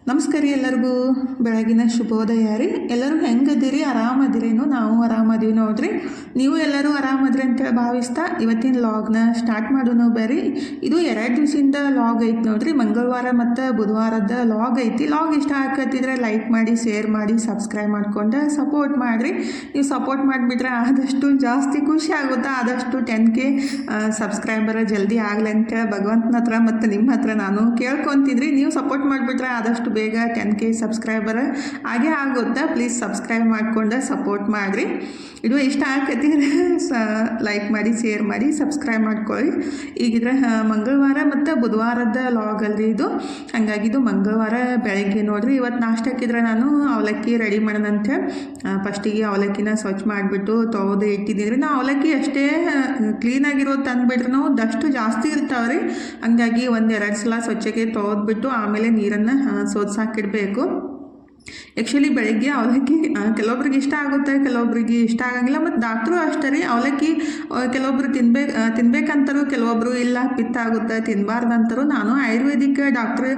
ನಮಸ್ಕಾರ ರೀ ಎಲ್ಲರಿಗೂ ಬೆಳಗಿನ ಶುಭೋದಯ ರೀ. ಎಲ್ಲರೂ ಹೆಂಗದಿರಿ? ಆರಾಮದಿರೇನು? ನಾವು ಆರಾಮದೀವಿ ನೋಡ್ರಿ. ನೀವು ಎಲ್ಲರೂ ಆರಾಮದ್ರಿ ಅಂತೇಳಿ ಭಾವಿಸ್ತಾ ಇವತ್ತಿನ ಲಾಗ್ನ ಸ್ಟಾರ್ಟ್ ಮಾಡೋಣ ಬರ್ರಿ. ಇದು 2 ದಿವಸದಿಂದ ಲಾಗ್ ಐತಿ ನೋಡ್ರಿ. ಮಂಗಳವಾರ ಮತ್ತು ಬುಧವಾರದ ಲಾಗ್ ಐತಿ. ಲಾಗ್ ಇಷ್ಟ ಆಗತ್ತಿದ್ರೆ ಲೈಕ್ ಮಾಡಿ, ಶೇರ್ ಮಾಡಿ, ಸಬ್ಸ್ಕ್ರೈಬ್ ಮಾಡ್ಕೊಂಡು ಸಪೋರ್ಟ್ ಮಾಡಿರಿ. ನೀವು ಸಪೋರ್ಟ್ ಮಾಡಿಬಿಟ್ರೆ ಆದಷ್ಟು ಜಾಸ್ತಿ ಖುಷಿ ಆಗುತ್ತೆ. ಆದಷ್ಟು 10K ಸಬ್ಸ್ಕ್ರೈಬರ್ ಜಲ್ದಿ ಆಗಲಿ ಅಂತೇಳಿ ಭಗವಂತನ ಹತ್ರ ಮತ್ತು ನಿಮ್ಮ ಹತ್ರ ನಾನು ಕೇಳ್ಕೊತಿದ್ರಿ. ನೀವು ಸಪೋರ್ಟ್ ಮಾಡಿಬಿಟ್ರೆ ಆದಷ್ಟು ಬೇಗ 10K ಸಬ್ಸ್ಕ್ರೈಬರ್ ಹಾಗೆ ಆಗುತ್ತೆ. ಪ್ಲೀಸ್ ಸಬ್ಸ್ಕ್ರೈಬ್ ಮಾಡಿಕೊಂಡು ಸಪೋರ್ಟ್ ಮಾಡಿರಿ. ಇದು ಇಷ್ಟ ಆಗತ್ತಿದ್ರೆ ಲೈಕ್ ಮಾಡಿ, ಶೇರ್ ಮಾಡಿ, ಸಬ್ಸ್ಕ್ರೈಬ್ ಮಾಡ್ಕೊಳ್ಳಿ. ಈಗಿದ್ರೆ ಮಂಗಳವಾರ ಮತ್ತು ಬುಧವಾರದ ಲಾಗ್ ಅಲ್ರಿ ಇದು. ಹಾಗಾಗಿ ಇದು ಮಂಗಳವಾರ ಬೆಳಗ್ಗೆ ನೋಡ್ರಿ. ಇವತ್ತು ನಾಷ್ಟಕ್ಕಿದ್ರೆ ನಾನು ಅವಲಕ್ಕಿ ರೆಡಿ ಮಾಡೋಣಂತ ಫಸ್ಟಿಗೆ ಅವಲಕ್ಕಿನ ಸ್ವಚ್ಛ ಮಾಡಿಬಿಟ್ಟು ತೊಳೆದು ಇಟ್ಟಿದ್ದೀನಿ. ನಾವು ಅವಲಕ್ಕಿ ಅಷ್ಟೇ ಕ್ಲೀನಾಗಿರೋದು ತಂದುಬಿಟ್ರೆ ನಾವು ಡಸ್ಟ್ ಜಾಸ್ತಿ ಇರ್ತಾವ್ರಿ. ಹಂಗಾಗಿ 1-2 ಸಲ ಸ್ವಚ್ಛಕ್ಕೆ ತೊಳೆದ್ಬಿಟ್ಟು ಆಮೇಲೆ ನೀರನ್ನು ಸೋದ್ಸಾಕಿಡಬೇಕು. ಆ್ಯಕ್ಚುಲಿ ಬೆಳಗ್ಗೆ ಅವಲಕ್ಕಿ ಕೆಲವೊಬ್ರಿಗೆ ಇಷ್ಟ ಆಗುತ್ತೆ, ಕೆಲವೊಬ್ರಿಗೆ ಇಷ್ಟ ಆಗಂಗಿಲ್ಲ. ಮತ್ತು ಡಾಕ್ಟ್ರು ಅಷ್ಟೇ ರೀ, ಅವಲಕ್ಕಿ ಕೆಲವೊಬ್ರು ತಿನ್ಬೇಕಂತಾರು, ಕೆಲವೊಬ್ರು ಇಲ್ಲ ಪಿತ್ತ ಆಗುತ್ತೆ ತಿನ್ನಬಾರ್ದಂತಾರು. ನಾನು ಆಯುರ್ವೇದಿಕ್ ಡಾಕ್ಟ್ರ್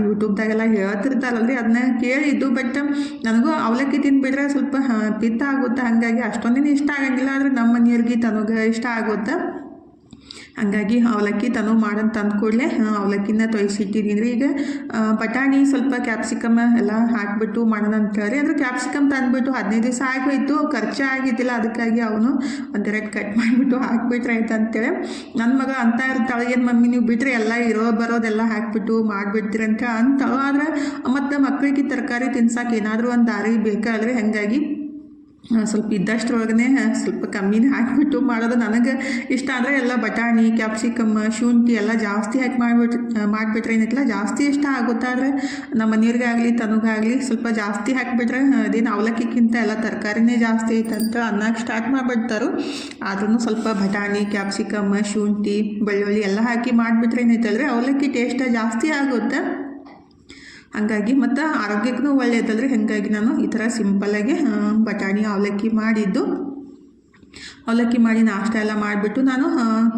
ಯೂಟ್ಯೂಬ್ದಾಗೆಲ್ಲ ಹೇಳ್ತಿರ್ತಾರಲ್ರಿ, ಅದನ್ನ ಕೇಳಿದ್ದು. ಬಟ್ ನನಗೂ ಅವಲಕ್ಕಿ ತಿಂದುಬಿಟ್ರೆ ಸ್ವಲ್ಪ ಪಿತ್ತ ಆಗುತ್ತೆ. ಹಾಗಾಗಿ ಅಷ್ಟೊಂದಿನ ಇಷ್ಟ ಆಗಂಗಿಲ್ಲ. ಆದರೆ ನಮ್ಮ ಮನೆಯವ್ರಿಗೆ ತನಗೆ ಇಷ್ಟ ಆಗುತ್ತೆ. ಹಾಗಾಗಿ ಅವಲಕ್ಕಿ ತನು ಮಾಡಂತ ತಂದು ಕೂಡಲೇ ಅವಲಕ್ಕಿನ ತೊಯ್ಸಿಟ್ಟಿದ್ದೀನಿ ರೀ. ಈಗ ಬಟಾಣಿ ಸ್ವಲ್ಪ ಕ್ಯಾಪ್ಸಿಕಮ್ ಎಲ್ಲ ಹಾಕಿಬಿಟ್ಟು ಮಾಡೋಣ ಅಂತ ಹೇಳಿ. ಅಂದರೆ ಕ್ಯಾಪ್ಸಿಕಮ್ ತಂದುಬಿಟ್ಟು 15 ದಿವಸ ಆಗೋಯ್ತು, ಖರ್ಚು ಆಗಿದ್ದಿಲ್ಲ. ಅದಕ್ಕಾಗಿ ಅವನು 1-2 ಕಟ್ ಮಾಡಿಬಿಟ್ಟು ಹಾಕಿಬಿಟ್ರೆ ಆಯ್ತು ಅಂತೇಳಿ. ನನ್ನ ಮಗ ಅಂತ ಇರ್ತಾಳೆ, ಏನು ಮಮ್ಮಿ ನೀವು ಬಿಟ್ಟರೆ ಎಲ್ಲ ಬರೋದೆಲ್ಲ ಹಾಕಿಬಿಟ್ಟು ಮಾಡಿಬಿಡ್ತೀರಿ ಅಂತ ಅಂತಾಳು. ಆದರೆ ಮತ್ತು ಮಕ್ಕಳಿಗೆ ತರಕಾರಿ ತಿನ್ಸಕ್ಕೆ ಏನಾದರೂ ಒಂದು ದಾರಿ ಬೇಕಾದ್ರೆ ಹಾಗಾಗಿ ಸ್ವಲ್ಪ ಇದ್ದಷ್ಟರೊಳಗನೆ ಸ್ವಲ್ಪ ಕಮ್ಮಿನೇ ಹಾಕಿಬಿಟ್ಟು ಮಾಡೋದು ನನಗೆ ಇಷ್ಟ. ಅಂದರೆ ಎಲ್ಲ ಬಟಾಣಿ, ಕ್ಯಾಪ್ಸಿಕಮ್, ಶುಂಠಿ ಎಲ್ಲ ಜಾಸ್ತಿ ಹಾಕಿ ಮಾಡಿಬಿಟ್ರೆ ಏನಿಲ್ಲ ಜಾಸ್ತಿ ಇಷ್ಟ ಆಗುತ್ತೆ. ಆದರೆ ನಮ್ಮ ಮನೆಯವ್ರಿಗಾಗಲಿ ತನಗಾಗಲಿ ಸ್ವಲ್ಪ ಜಾಸ್ತಿ ಹಾಕಿಬಿಟ್ರೆ ಅದೇನು ಅವಲಕ್ಕಿಗಿಂತ ಎಲ್ಲ ತರಕಾರಿನೇ ಜಾಸ್ತಿ ಐತಂತ ಅನ್ನಕ್ಕೆ ಸ್ಟಾರ್ಟ್ ಮಾಡಿಬಿಡ್ತಾರೆ. ಆದ್ರೂ ಸ್ವಲ್ಪ ಬಟಾಣಿ, ಕ್ಯಾಪ್ಸಿಕಮ್, ಶುಂಠಿ, ಬೆಳ್ಳುಳ್ಳಿ ಎಲ್ಲ ಹಾಕಿ ಮಾಡಿಬಿಟ್ರೆ ಏನೈತಲ್ರಿ ಅವಲಕ್ಕಿ ಟೇಸ್ಟ್ ಜಾಸ್ತಿ ಆಗುತ್ತೆ. ಹಾಗಾಗಿ ಮತ್ತು ಆರೋಗ್ಯಕ್ಕೂ ಒಳ್ಳೆಯದಲ್ರಿ. ಹಾಗಾಗಿ ನಾನು ಈ ಥರ ಸಿಂಪಲ್ಲಾಗಿ ಬಟಾಣಿ ಅವಲಕ್ಕಿ ಮಾಡಿದ್ದು. ಅವಲಕ್ಕಿ ಮಾಡಿ ನಾಷ್ಟ ಎಲ್ಲ ಮಾಡಿಬಿಟ್ಟು ನಾನು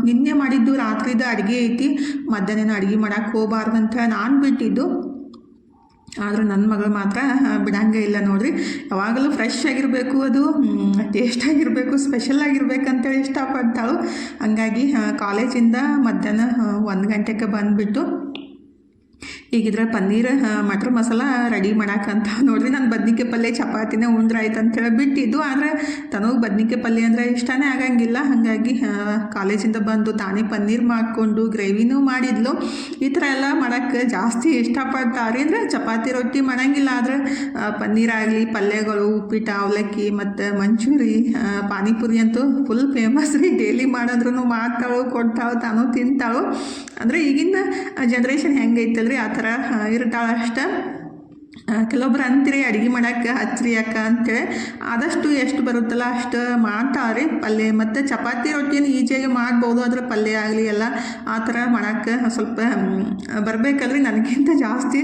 ನಿನ್ನೆ ಮಾಡಿದ್ದು ರಾತ್ರಿದ ಅಡುಗೆ ಐತಿ, ಮಧ್ಯಾಹ್ನ ಅಡುಗೆ ಮಾಡೋಕ್ಕೆ ಹೋಗಬಾರ್ದಂತ ನಾನು ಬಿಟ್ಟಿದ್ದು. ಆದರೂ ನನ್ನ ಮಗಳು ಮಾತ್ರ ಬಿಡಂಗೆ ಇಲ್ಲ ನೋಡ್ರಿ. ಯಾವಾಗಲೂ ಫ್ರೆಶ್ ಆಗಿರಬೇಕು, ಅದು ಟೇಸ್ಟ್ ಆಗಿರಬೇಕು, ಸ್ಪೆಷಲ್ ಆಗಿರ್ಬೇಕಂತೇಳಿ ಇಷ್ಟಪಡ್ತಾಳು. ಹಾಗಾಗಿ ಕಾಲೇಜಿಂದ ಮಧ್ಯಾಹ್ನ 1 ಗಂಟೆಗೆ ಬಂದುಬಿಟ್ಟು ಈಗಿದ್ರೆ ಪನ್ನೀರ್ ಮಟರ್ ಮಸಾಲ ರೆಡಿ ಮಾಡಕ್ಕಂತ ನೋಡ್ರಿ. ನಾನು ಬದ್ನಿಕಾಯಿ ಪಲ್ಯ ಚಪಾತಿನೇ ಉಂಡ್ರೆ ಆಯ್ತು ಅಂತೇಳಿ ಬಿಟ್ಟಿದ್ದು. ಆದರೆ ತನಗೆ ಬದ್ನಿಕಾಯಿ ಪಲ್ಯ ಅಂದರೆ ಇಷ್ಟನೇ ಆಗಂಗಿಲ್ಲ. ಹಾಗಾಗಿ ಕಾಲೇಜಿಂದ ಬಂದು ತಾನೇ ಪನ್ನೀರ್ ಮಾಡಿಕೊಂಡು ಗ್ರೇವಿನೂ ಮಾಡಿದ್ಲು. ಈ ಥರ ಎಲ್ಲ ಮಾಡೋಕ್ಕೆ ಜಾಸ್ತಿ ಇಷ್ಟಪಡ್ತಾರೆ. ಅಂದರೆ ಚಪಾತಿ ರೊಟ್ಟಿ ಮಾಡೋಂಗಿಲ್ಲ, ಆದರೆ ಪನ್ನೀರ್ ಆಗಲಿ, ಪಲ್ಯಗಳು, ಉಪ್ಪಿಟ್ಟು, ಅವಲಕ್ಕಿ ಮತ್ತು ಮಂಚೂರಿ, ಪಾನಿಪುರಿ ಅಂತೂ ಫುಲ್ ಫೇಮಸ್ ರೀ. ಡೈಲಿ ಮಾಡಿದ್ರೂ ಮಾಡ್ತಾಳು, ಕೊಡ್ತಾಳು, ತಾನು ತಿಂತಾಳು. ಅಂದರೆ ಈಗಿನ ಜನ್ರೇಷನ್ ಹೆಂಗೈತಲ್ರಿ ಆ ಥರ ಇರ್ತಾಳೆ ಅಷ್ಟೆ. ಕೆಲವೊಬ್ರು ಅಂತೀರಿ ಅಡುಗೆ ಮಾಡೋಕ್ಕೆ ಹಚ್ರಿ ಯಾಕೆ ಅಂತೇಳಿ. ಆದಷ್ಟು ಎಷ್ಟು ಬರುತ್ತಲ್ಲ ಅಷ್ಟು ಮಾಡ್ತಾವ್ರಿ. ಪಲ್ಯ ಮತ್ತು ಚಪಾತಿ ರೊಟ್ಟಿಯನ್ನು ಈಜಿಯಾಗಿ ಮಾಡ್ಬೋದು. ಆದರೆ ಪಲ್ಯ ಆಗಲಿ ಎಲ್ಲ ಆ ಥರ ಮಾಡೋಕ್ಕೆ ಸ್ವಲ್ಪ ಬರಬೇಕಲ್ರಿ. ನನಗಿಂತ ಜಾಸ್ತಿ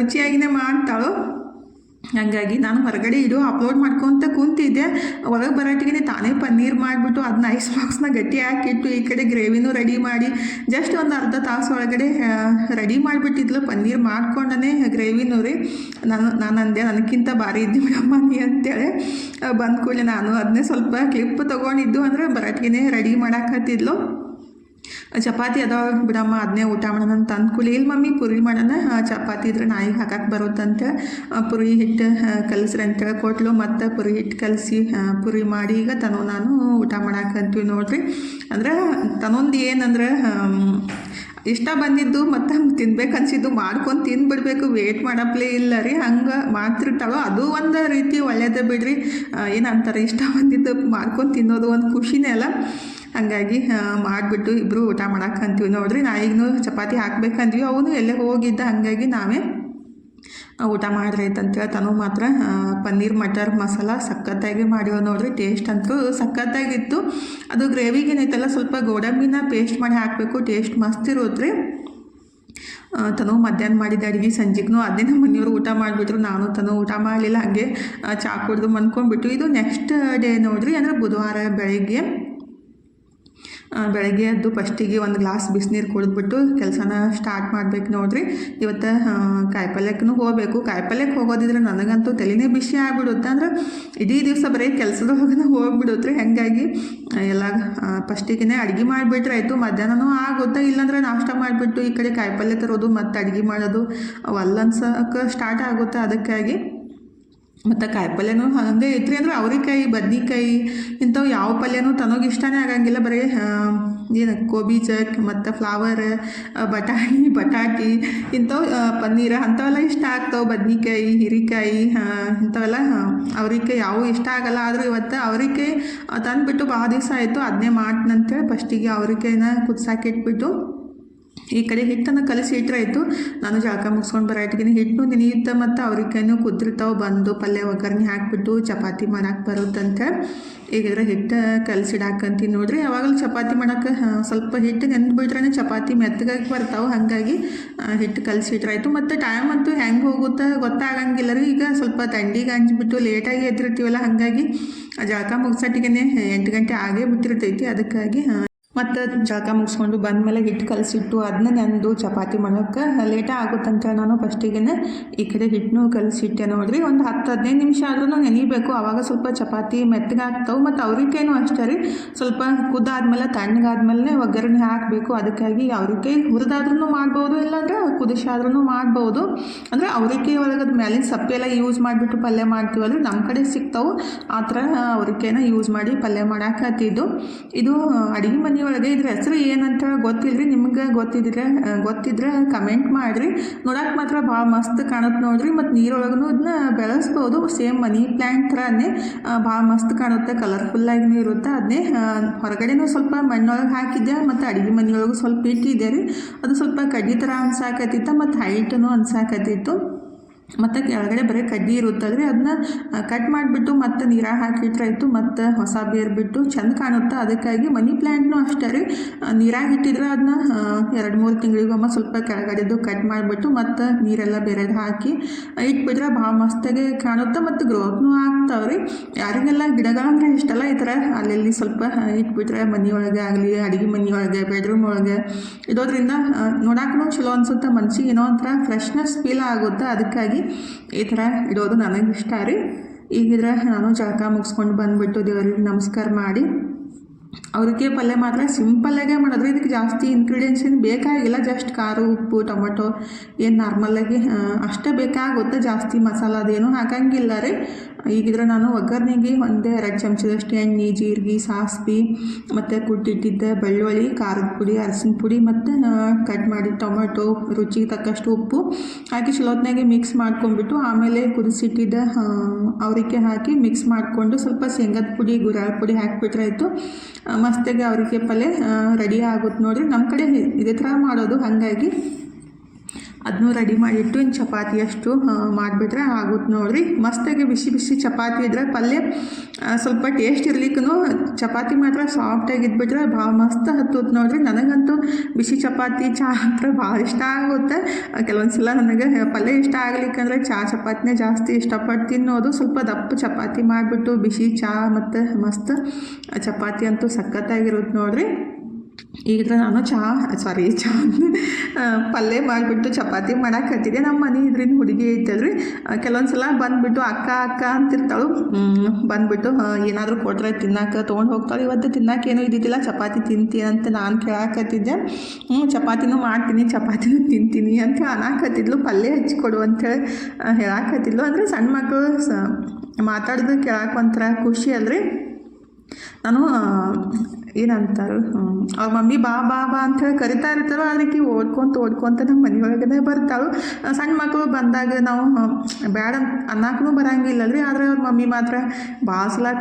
ರುಚಿಯಾಗಿಯೇ ಮಾಡ್ತಾಳು. ಹಾಗಾಗಿ ನಾನು ಹೊರಗಡೆ ಅಪ್ಲೋಡ್ ಮಾಡ್ಕೊತ ಕೂತಿದ್ದೆ. ಒಳಗೆ ಬರೋಟ್ಟಿಗೆ ತಾನೇ ಪನ್ನೀರ್ ಮಾಡಿಬಿಟ್ಟು ಅದನ್ನ ಐಸ್ ಬಾಕ್ಸ್ನ ಗಟ್ಟಿ ಹಾಕಿಟ್ಟು ಈ ಕಡೆ ಗ್ರೇವಿನೂ ರೆಡಿ ಮಾಡಿ ಜಸ್ಟ್ ಒಂದು ಅರ್ಧ ತಾಸು ಒಳಗಡೆ ರೆಡಿ ಮಾಡಿಬಿಟ್ಟಿದ್ಲು. ಪನ್ನೀರ್ ಮಾಡ್ಕೊಂಡೇ ಗ್ರೇವಿನೂ ರೀ. ನಾನು ಅಂದೆ ನನಗಿಂತ ಭಾರಿ ಇದ್ದು ಬಿಡಮ್ಮ ನೀ ಅಂತೇಳಿ. ಬಂದ ಕೂಡಲೇ ನಾನು ಅದನ್ನೇ ಸ್ವಲ್ಪ ಕ್ಲಿಪ್ ತೊಗೊಂಡಿದ್ದು. ಅಂದರೆ ಬರೋಟ್ಟಿಗೆ ರೆಡಿ ಮಾಡಾಕತ್ತಿದ್ಲು. ಚಪಾತಿ ಅದಾವ ಬಿಡಮ್ಮ ಅದನ್ನೇ ಊಟ ಮಾಡೋಣ ಅಂತ ಅಂದ್ಕೂಲಿ, ಇಲ್ಲಿ ಮಮ್ಮಿ ಪುರಿ ಮಾಡೋಣ, ಚಪಾತಿ ಇದ್ರೆ ನಾಯಿಗೆ ಹಾಕಕ್ಕೆ ಬರುತ್ತಂತ ಪುರಿ ಹಿಟ್ಟು ಕಲಿಸ್ರಿ ಅಂತೇಳಿ ಕೊಟ್ಲು. ಮತ್ತು ಪುರಿ ಹಿಟ್ಟು ಕಲಸಿ ಪುರಿ ಮಾಡಿ ಈಗ ನಾನು ಊಟ ಮಾಡಾಕಂತೀವಿ ನೋಡ್ರಿ. ಅಂದರೆ ತನ್ನೊಂದು ಏನಂದ್ರೆ ಇಷ್ಟ ಬಂದಿದ್ದು ಮತ್ತು ತಿನ್ಬೇಕನ್ಸಿದ್ದು ಮಾಡ್ಕೊಂಡು ತಿಂದುಬಿಡ್ಬೇಕು, ವೇಟ್ ಮಾಡಪ್ಲೇ ಇಲ್ಲ ರೀ. ಹಂಗೆ ಮಾಡ್ತಿರ್ತಾಳೋ ಅದು ಒಂದು ರೀತಿ ಒಳ್ಳೆಯದೇ ಬಿಡ್ರಿ. ಏನಂತಾರೆ ಇಷ್ಟ ಬಂದಿದ್ದು ಮಾಡ್ಕೊಂಡು ತಿನ್ನೋದು ಒಂದು ಖುಷಿನೇ ಅಲ್ಲ. ಹಾಗಾಗಿ ಮಾಡಿಬಿಟ್ಟು ಇಬ್ಬರು ಊಟ ಮಾಡಾಕಂತೀವಿ ನೋಡ್ರಿ. ನಾಯಿಗೂ ಚಪಾತಿ ಹಾಕ್ಬೇಕಂದ್ವಿ, ಅವನು ಎಲ್ಲೇ ಹೋಗಿದ್ದ. ಹಾಗಾಗಿ ನಾವೇ ಊಟ ಮಾಡಿದ್ರೈತಂತೇಳಿ ತನು ಮಾತ್ರ ಪನ್ನೀರ್ ಮಟರ್ ಮಸಾಲ ಸಖತ್ತಾಗಿ ಮಾಡಿವ ನೋಡ್ರಿ. ಟೇಸ್ಟ್ ಅಂತೂ ಸಖತ್ತಾಗಿತ್ತು. ಅದು ಗ್ರೇವಿಗೆ ಏನೈತಲ್ಲ ಸ್ವಲ್ಪ ಗೋಡಂಬಿನ ಪೇಸ್ಟ್ ಮಾಡಿ ಹಾಕಬೇಕು, ಟೇಸ್ಟ್ ಮಸ್ತ್ ಇರುತ್ತೆ. ತನು ಮಧ್ಯಾಹ್ನ ಮಾಡಿದ ಅಡುಗೆ ಸಂಜೆಗೂ ಅದೇ ನಮ್ಮ ಮನೆಯವರು ಊಟ ಮಾಡಿಬಿಟ್ರು. ನಾನು ತನು ಊಟ ಮಾಡಲಿಲ್ಲ, ಹಾಗೆ ಚಾ ಕುಡಿದು ಮನ್ಕೊಂಡ್ಬಿಟ್ಟು. ಇದು ನೆಕ್ಸ್ಟ್ ಡೇ ನೋಡ್ರಿ, ಅಂದರೆ ಬುಧವಾರ ಬೆಳಗ್ಗೆ ಬೆಳಗ್ಗೆ ಎದ್ದು ಫಸ್ಟಿಗೆ ಒಂದು ಗ್ಲಾಸ್ ಬಿಸಿನೀರು ಕುಡಿದ್ಬಿಟ್ಟು ಕೆಲಸನ ಸ್ಟಾರ್ಟ್ ಮಾಡ್ಬೇಕು ನೋಡ್ರಿ. ಇವತ್ತು ಕಾಯಿಪಲ್ಯಕ್ಕೂ ಹೋಗಬೇಕು. ಕಾಯಿಪಲ್ಯಕ್ಕೆ ಹೋಗೋದಿದ್ರೆ ನನಗಂತೂ ತಲೆನೇ ಬಿಸಿ ಆಗ್ಬಿಡುತ್ತೆ. ಅಂದ್ರೆ ಇಡೀ ದಿವಸ ಬರೀ ಕೆಲಸದೊಳಗನ ಹೋಗ್ಬಿಡುತ್ತೆ. ಹಾಗಾಗಿ ಎಲ್ಲ ಫಸ್ಟಿಗೆ ಅಡುಗೆ ಮಾಡಿಬಿಟ್ರೆ ಆಯಿತು. ಮಧ್ಯಾಹ್ನನೂ ಆಗುತ್ತೆ. ಇಲ್ಲಾಂದ್ರೆ ನಾಷ್ಟ ಮಾಡಿಬಿಟ್ಟು ಈ ಕಡೆ ಕಾಯಿಪಲ್ಯ ತರೋದು ಮತ್ತು ಅಡುಗೆ ಮಾಡೋದು ಅವೆಲ್ಲ ಅನ್ಸೋಕೆ ಸ್ಟಾರ್ಟ್ ಆಗುತ್ತೆ. ಅದಕ್ಕಾಗಿ ಮತ್ತು ಕಾಯಿಪಲ್ಯನೂ ಹಾಗೆ ಐತ್ರಿ. ಅಂದ್ರೆ ಅವ್ರಿಕಾಯಿ, ಬದ್ನಿಕಾಯಿ ಇಂಥವು ಯಾವ ಪಲ್ಯನೂ ತನಗೆ ಇಷ್ಟನೇ ಆಗಂಗಿಲ್ಲ. ಬರೀ ಏನು ಕೋಬೀಜ ಮತ್ತು ಫ್ಲವರ್, ಬಟಾಟಿ ಇಂಥವು, ಪನ್ನೀರ ಅಂಥವೆಲ್ಲ ಇಷ್ಟ ಆಗ್ತಾವೆ. ಬದ್ನಿಕಾಯಿ, ಹೀರೆಕಾಯಿ ಇಂಥವೆಲ್ಲ ಅವ್ರಿಕಾಯಿ ಯಾವೂ ಇಷ್ಟ ಆಗಲ್ಲ. ಆದರೂ ಇವತ್ತು ಅವ್ರಿಕಾಯಿ ತಂದುಬಿಟ್ಟು ಭಾಳ ದಿವಸ ಆಯಿತು. ಅದನ್ನೇ ಮಾಡ್ತಂತೇಳಿ ಫಸ್ಟಿಗೆ ಅವ್ರಿಕಾಯಿನ ಕುದಿಸಾಕಿಟ್ಬಿಟ್ಟು ಈ ಕಡೆ ಹಿಟ್ಟನ್ನು ಕಲಸಿ ಇಟ್ಟರಾಯಿತು. ನಾನು ಜಳಕ ಮುಗಿಸ್ಕೊಂಡು ಬರೋಟಿಗೆ ಹಿಟ್ಟು ನೆನೆಯುತ್ತೆ ಮತ್ತು ಅವ್ರಿಕಾಯಿನೂ ಕುದ್ದಿರ್ತಾವೆ. ಬಂದು ಪಲ್ಯ ಒಗ್ಗರಣೆ ಹಾಕಿಬಿಟ್ಟು ಚಪಾತಿ ಮಾಡೋಕೆ ಬರುತ್ತಂತ ಈಗಿದ್ರೆ ಹಿಟ್ಟು ಕಲಸಿಡಾಕಂತೀನಿ ನೋಡ್ರಿ. ಯಾವಾಗಲೂ ಚಪಾತಿ ಮಾಡೋಕೆ ಸ್ವಲ್ಪ ಹಿಟ್ಟು ನೆಂದ್ಬಿಟ್ರೆ ಚಪಾತಿ ಮೆತ್ತಗಾಗಿ ಬರ್ತಾವೆ. ಹಾಗಾಗಿ ಹಿಟ್ಟು ಕಲಸಿಟ್ರಾಯ್ತು. ಮತ್ತು ಟೈಮ್ ಅಂತೂ ಹೆಂಗೆ ಹೋಗುತ್ತೆ ಗೊತ್ತಾಗಂಗಿಲ್ಲ ರೀ. ಈಗ ಸ್ವಲ್ಪ ಥಂಡಿಗೆ ಅಂಜಿಬಿಟ್ಟು ಲೇಟಾಗಿ ಎದ್ದಿರ್ತೀವಲ್ಲ, ಹಾಗಾಗಿ ಜಳಕ ಮುಗಿಸೋಟಿಗೆ 8 ಗಂಟೆ ಆಗೇ ಬಿಟ್ಟಿರ್ತೈತಿ. ಅದಕ್ಕಾಗಿ ಮತ್ತು ಜಳಕ ಮುಗಿಸ್ಕೊಂಡು ಬಂದಮೇಲೆ ಹಿಟ್ಟು ಕಲಸಿಟ್ಟು ಅದನ್ನ ನೆಂದು ಚಪಾತಿ ಮಾಡೋಕ್ಕೆ ಲೇಟ ಆಗುತ್ತಂತ ನಾನು ಫಸ್ಟಿಗೆ ಈ ಕಡೆ ಹಿಟ್ಟನ್ನು ಕಲಸಿಟ್ಟೆ ನೋಡ್ರಿ. ಒಂದು 10-15 ನಿಮಿಷ ಆದ್ರೂ ನೆನಿಬೇಕು. ಆವಾಗ ಸ್ವಲ್ಪ ಚಪಾತಿ ಮೆತ್ತಗಾಗ್ತಾವೆ. ಮತ್ತು ಅವ್ರಿಕಾಯಿನೂ ಅಷ್ಟೇ ರೀ, ಸ್ವಲ್ಪ ಕುದ್ದಾದ್ಮೇಲೆ ತಣ್ಣಗಾದ್ಮೇಲೆ ಒಗ್ಗರಣೆ ಹಾಕಬೇಕು. ಅದಕ್ಕಾಗಿ ಅವ್ರಿಕಾಯಿ ಹುರಿದಾದ್ರೂ ಮಾಡ್ಬೋದು, ಇಲ್ಲಾಂದ್ರೆ ಕುದಿಸಾದ್ರೂ ಮಾಡ್ಬೋದು. ಅಂದರೆ ಅವ್ರಿಕಾಯಿ ಒಳಗೆ ಅದು ಮೇಲಿನ ಸಪ್ಪೆಲ್ಲ ಯೂಸ್ ಮಾಡಿಬಿಟ್ಟು ಪಲ್ಯ ಮಾಡ್ತೀವಲ್ರಿ, ನಮ್ಮ ಕಡೆ ಸಿಗ್ತಾವೆ. ಆ ಥರ ಅವ್ರಿಕಾಯಿನ ಯೂಸ್ ಮಾಡಿ ಪಲ್ಯ ಮಾಡಾಕತ್ತಿದ್ದು. ಇದು ಅಡುಗೆ ಮನೆ ಒಳಗೆ ಇದ್ರ ಹೆಸರು ಏನಂತ ಗೊತ್ತಿಲ್ಲ ರೀ. ನಿಮ್ಗೆ ಗೊತ್ತಿದ್ರೆ ಕಮೆಂಟ್ ಮಾಡಿರಿ. ನೋಡೋಕೆ ಮಾತ್ರ ಭಾಳ ಮಸ್ತ್ ಕಾಣುತ್ತೆ ನೋಡ್ರಿ. ಮತ್ತು ನೀರೊಳಗೂ ಇದನ್ನ ಬೆಳೆಸ್ಬೋದು. ಸೇಮ್ ಮನಿ ಪ್ಲ್ಯಾಂಟ್ ಥರನೇ ಭಾಳ ಮಸ್ತ್ ಕಾಣುತ್ತೆ. ಕಲರ್ಫುಲ್ಲಾಗಿನೂ ಇರುತ್ತೆ. ಅದನ್ನೇ ಹೊರಗಡೆನೂ ಸ್ವಲ್ಪ ಮಣ್ಣೊಳಗೆ ಹಾಕಿದ್ದೆ ಮತ್ತು ಅಡುಗೆ ಮನೆಯೊಳಗೂ ಸ್ವಲ್ಪ ಇಟ್ಟಿದ್ದೆ ರೀ. ಅದು ಸ್ವಲ್ಪ ಕಡ್ಡಿ ಥರ ಅನ್ಸಾಕತ್ತಿತ್ತು ಮತ್ತು ಹೈಟೂ ಅನ್ಸಾಕತ್ತಿತ್ತು. ಮತ್ತು ಕೆಳಗಡೆ ಬರೀ ಕಡ್ಡಿ ಇರುತ್ತಲ್ರಿ, ಅದನ್ನ ಕಟ್ ಮಾಡಿಬಿಟ್ಟು ಮತ್ತು ನೀರಾಗ ಹಾಕಿಟ್ರಾಯ್ತು. ಮತ್ತು ಹೊಸ ಬೇರು ಬಿಟ್ಟು ಚೆಂದ ಕಾಣುತ್ತೆ. ಅದಕ್ಕಾಗಿ ಮನಿ ಪ್ಲ್ಯಾಂಟ್ನೂ ಅಷ್ಟೇ ರೀ, ನೀರಾಗ ಇಟ್ಟಿದ್ರೆ ಅದನ್ನ 2-3 ತಿಂಗಳಿಗೊಮ್ಮೆ ಸ್ವಲ್ಪ ಕೆಳಗಡೆದು ಕಟ್ ಮಾಡಿಬಿಟ್ಟು ಮತ್ತು ನೀರೆಲ್ಲ ಬೇರೆದು ಹಾಕಿ ಇಟ್ಬಿಟ್ರೆ ಭಾಳ ಮಸ್ತಾಗಿ ಕಾಣುತ್ತೆ. ಮತ್ತು ಗ್ರೋತ್ನೂ ಆಗ್ತಾವೆ ರೀ. ಯಾರಿಗೆಲ್ಲ ಗಿಡಗಳಂದ್ರೆ ಇಷ್ಟಲ್ಲ, ಈ ಥರ ಅಲ್ಲೆಲ್ಲಿ ಸ್ವಲ್ಪ ಇಟ್ಬಿಟ್ರೆ ಮನೆಯೊಳಗೆ ಆಗಲಿ, ಅಡುಗೆ ಮನೆಯೊಳಗೆ, ಬೆಡ್ರೂಮ್ ಒಳಗೆ ಇಡೋದ್ರಿಂದ ನೋಡೋಕ್ಕೂ ಚಲೋ ಅನಿಸುತ್ತೆ. ಮನ್ಸಿಗೆ ಏನೋ ಒಂಥರ ಫ್ರೆಶ್ನೆಸ್ ಫೀಲ್ ಆಗುತ್ತೆ. ಅದಕ್ಕಾಗಿ ಈ ಥರ ಇಡೋದು ನನಗೆ ಇಷ್ಟ ರೀ. ಈಗಿದ್ರೆ ನಾನು ಜಳಕ ಮುಗಿಸ್ಕೊಂಡು ಬಂದುಬಿಟ್ಟು ದೇವರಿಗೆ ನಮಸ್ಕಾರ ಮಾಡಿ ಅವ್ರಿಗೆ ಪಲ್ಯ ಮಾತ್ರ ಸಿಂಪಲ್ಲಾಗೆ ಮಾಡಿದ್ರೆ ಇದಕ್ಕೆ ಜಾಸ್ತಿ ಇಂಗ್ರೀಡಿಯೆಂಟ್ಸ್ ಏನು ಬೇಕಾಗಿಲ್ಲ. ಜಸ್ಟ್ ಖಾರ, ಉಪ್ಪು, ಟೊಮೆಟೊ ಏನು ನಾರ್ಮಲಾಗಿ ಅಷ್ಟೇ ಬೇಕಾಗುತ್ತೆ. ಜಾಸ್ತಿ ಮಸಾಲ ಅದೇನು ಹಾಕಂಗಿಲ್ಲ ರೀ. ಈಗಿದ್ರೆ ನಾನು ಒಗ್ಗರಣೆಗೆ 1-2 ಚಮಚದಷ್ಟು ಎಣ್ಣೆ, ಜೀರಿಗೆ, ಸಾಸಿವೆ ಮತ್ತು ಕುಟ್ಟಿಟ್ಟಿದ್ದ ಬೆಳ್ಳುಳ್ಳಿ, ಖಾರದ ಪುಡಿ, ಅರಸಿನ ಪುಡಿ ಮತ್ತು ಕಟ್ ಮಾಡಿ ಟೊಮೆಟೊ, ರುಚಿಗೆ ತಕ್ಕಷ್ಟು ಉಪ್ಪು ಹಾಕಿ ಚಲೋತ್ನಾಗೆ ಮಿಕ್ಸ್ ಮಾಡ್ಕೊಂಡ್ಬಿಟ್ಟು ಆಮೇಲೆ ಕುದಿಸಿಟ್ಟಿದ್ದ ಅವರಿಕೆ ಹಾಕಿ ಮಿಕ್ಸ್ ಮಾಡಿಕೊಂಡು ಸ್ವಲ್ಪ ಶೇಂಗದ ಪುಡಿ, ಗುರಾಳ್ ಪುಡಿ ಹಾಕಿಬಿಟ್ರಾಯ್ತು. ಮಸ್ತಾಗಿ ಅವರಿಕೆ ಪಲ್ಯ ರೆಡಿ ಆಗುತ್ತೆ ನೋಡಿರಿ. ನಮ್ಮ ಕಡೆ ಇದೇ ಥರ ಮಾಡೋದು. ಹಾಗಾಗಿ ಅದನ್ನೂ ರೆಡಿ ಮಾಡಿಟ್ಟು ಇನ್ನು ಚಪಾತಿ ಅಷ್ಟು ಮಾಡಿಬಿಟ್ರೆ ಆಗುತ್ತೆ ನೋಡಿರಿ. ಮಸ್ತಾಗಿ ಬಿಸಿ ಬಿಸಿ ಚಪಾತಿ ಇದ್ರೆ ಪಲ್ಯ ಸ್ವಲ್ಪ ಟೇಸ್ಟ್ ಇರ್ಲಿಕ್ಕೂ ಚಪಾತಿ ಮಾತ್ರ ಸಾಫ್ಟಾಗಿದ್ಬಿಟ್ರೆ ಭಾಳ ಮಸ್ತ್ ಹತ್ತುತ್ತೆ ನೋಡಿರಿ. ನನಗಂತೂ ಬಿಸಿ ಚಪಾತಿ ಚಹಾ ಹತ್ರ ಭಾಳ ಇಷ್ಟ ಆಗುತ್ತೆ. ಕೆಲವೊಂದು ಸಲ ನನಗೆ ಪಲ್ಯ ಇಷ್ಟ ಆಗ್ಲಿಕ್ಕಂದ್ರೆ ಚಪಾತಿನೇ ಜಾಸ್ತಿ ಇಷ್ಟಪಟ್ಟು ತಿನ್ನೋದು. ಸ್ವಲ್ಪ ದಪ್ಪ ಚಪಾತಿ ಮಾಡಿಬಿಟ್ಟು ಬಿಸಿ ಚಹಾ ಮತ್ತು ಮಸ್ತ್ ಚಪಾತಿ ಅಂತೂ ಸಖತ್ತಾಗಿರುತ್ತೆ ನೋಡಿರಿ. ಈಗಿದ್ರೆ ನಾನು ಪಲ್ಯ ಮಾಡಿಬಿಟ್ಟು ಚಪಾತಿ ಮಾಡಾಕತ್ತಿದ್ದೆ. ನಮ್ಮ ಮನೆ ಇದ್ರಿಂದ ಹುಡುಗಿ ಐತಲ್ರಿ, ಕೆಲವೊಂದು ಸಲ ಬಂದುಬಿಟ್ಟು ಅಕ್ಕ ಅಂತಿರ್ತಾಳು. ಬಂದುಬಿಟ್ಟು ಏನಾದರೂ ಕೊಟ್ಟರೆ ತಿನ್ನಕ್ಕೆ ತೊಗೊಂಡು ಹೋಗ್ತಾಳೆ. ಇವತ್ತು ತಿನ್ನಕ್ಕೆ ಏನೂ ಇದ್ದಿದ್ದಿಲ್ಲ. ಚಪಾತಿ ತಿಂತೀನಿ ಅಂತ ನಾನು ಕೇಳಾಕತ್ತಿದ್ದೆ. ಚಪಾತಿನೂ ಮಾಡ್ತೀನಿ, ಚಪಾತಿನೂ ತಿಂತೀನಿ ಅಂತ ಅನ್ನಕತ್ತಿದ್ಲು. ಪಲ್ಯ ಹಚ್ಕೊಡು ಅಂಥೇಳಿ ಹೇಳಾಕತ್ತಿದ್ಲು. ಅಂದರೆ ಸಣ್ಣ ಮಕ್ಕಳು ಮಾತಾಡೋದು ಕೇಳಕ್ಕೆ ಒಂಥರ ಖುಷಿ ಅಲ್ರಿ. ನಾನು ಏನಂತಾರೆ ಅವ್ರ ಮಮ್ಮಿ ಬಾ ಅಂಥೇಳಿ ಕರಿತಾ ಇರ್ತಾರೋ, ಅದಕ್ಕೆ ಓಡ್ಕೊಂತ ನಮ್ಮ ಮನೆಯೊಳಗಡೆ ಬರ್ತಾಳು. ಸಣ್ಣ ಮಕ್ಕಳು ಬಂದಾಗ ನಾವು ಬೇಡ ಅನ್ನಕ್ಕೂ ಬರೋಂಗಿಲ್ಲಲ್ರಿ. ಆದರೆ ಅವ್ರ ಮಮ್ಮಿ ಮಾತ್ರ ಭಾಳ ಸಲ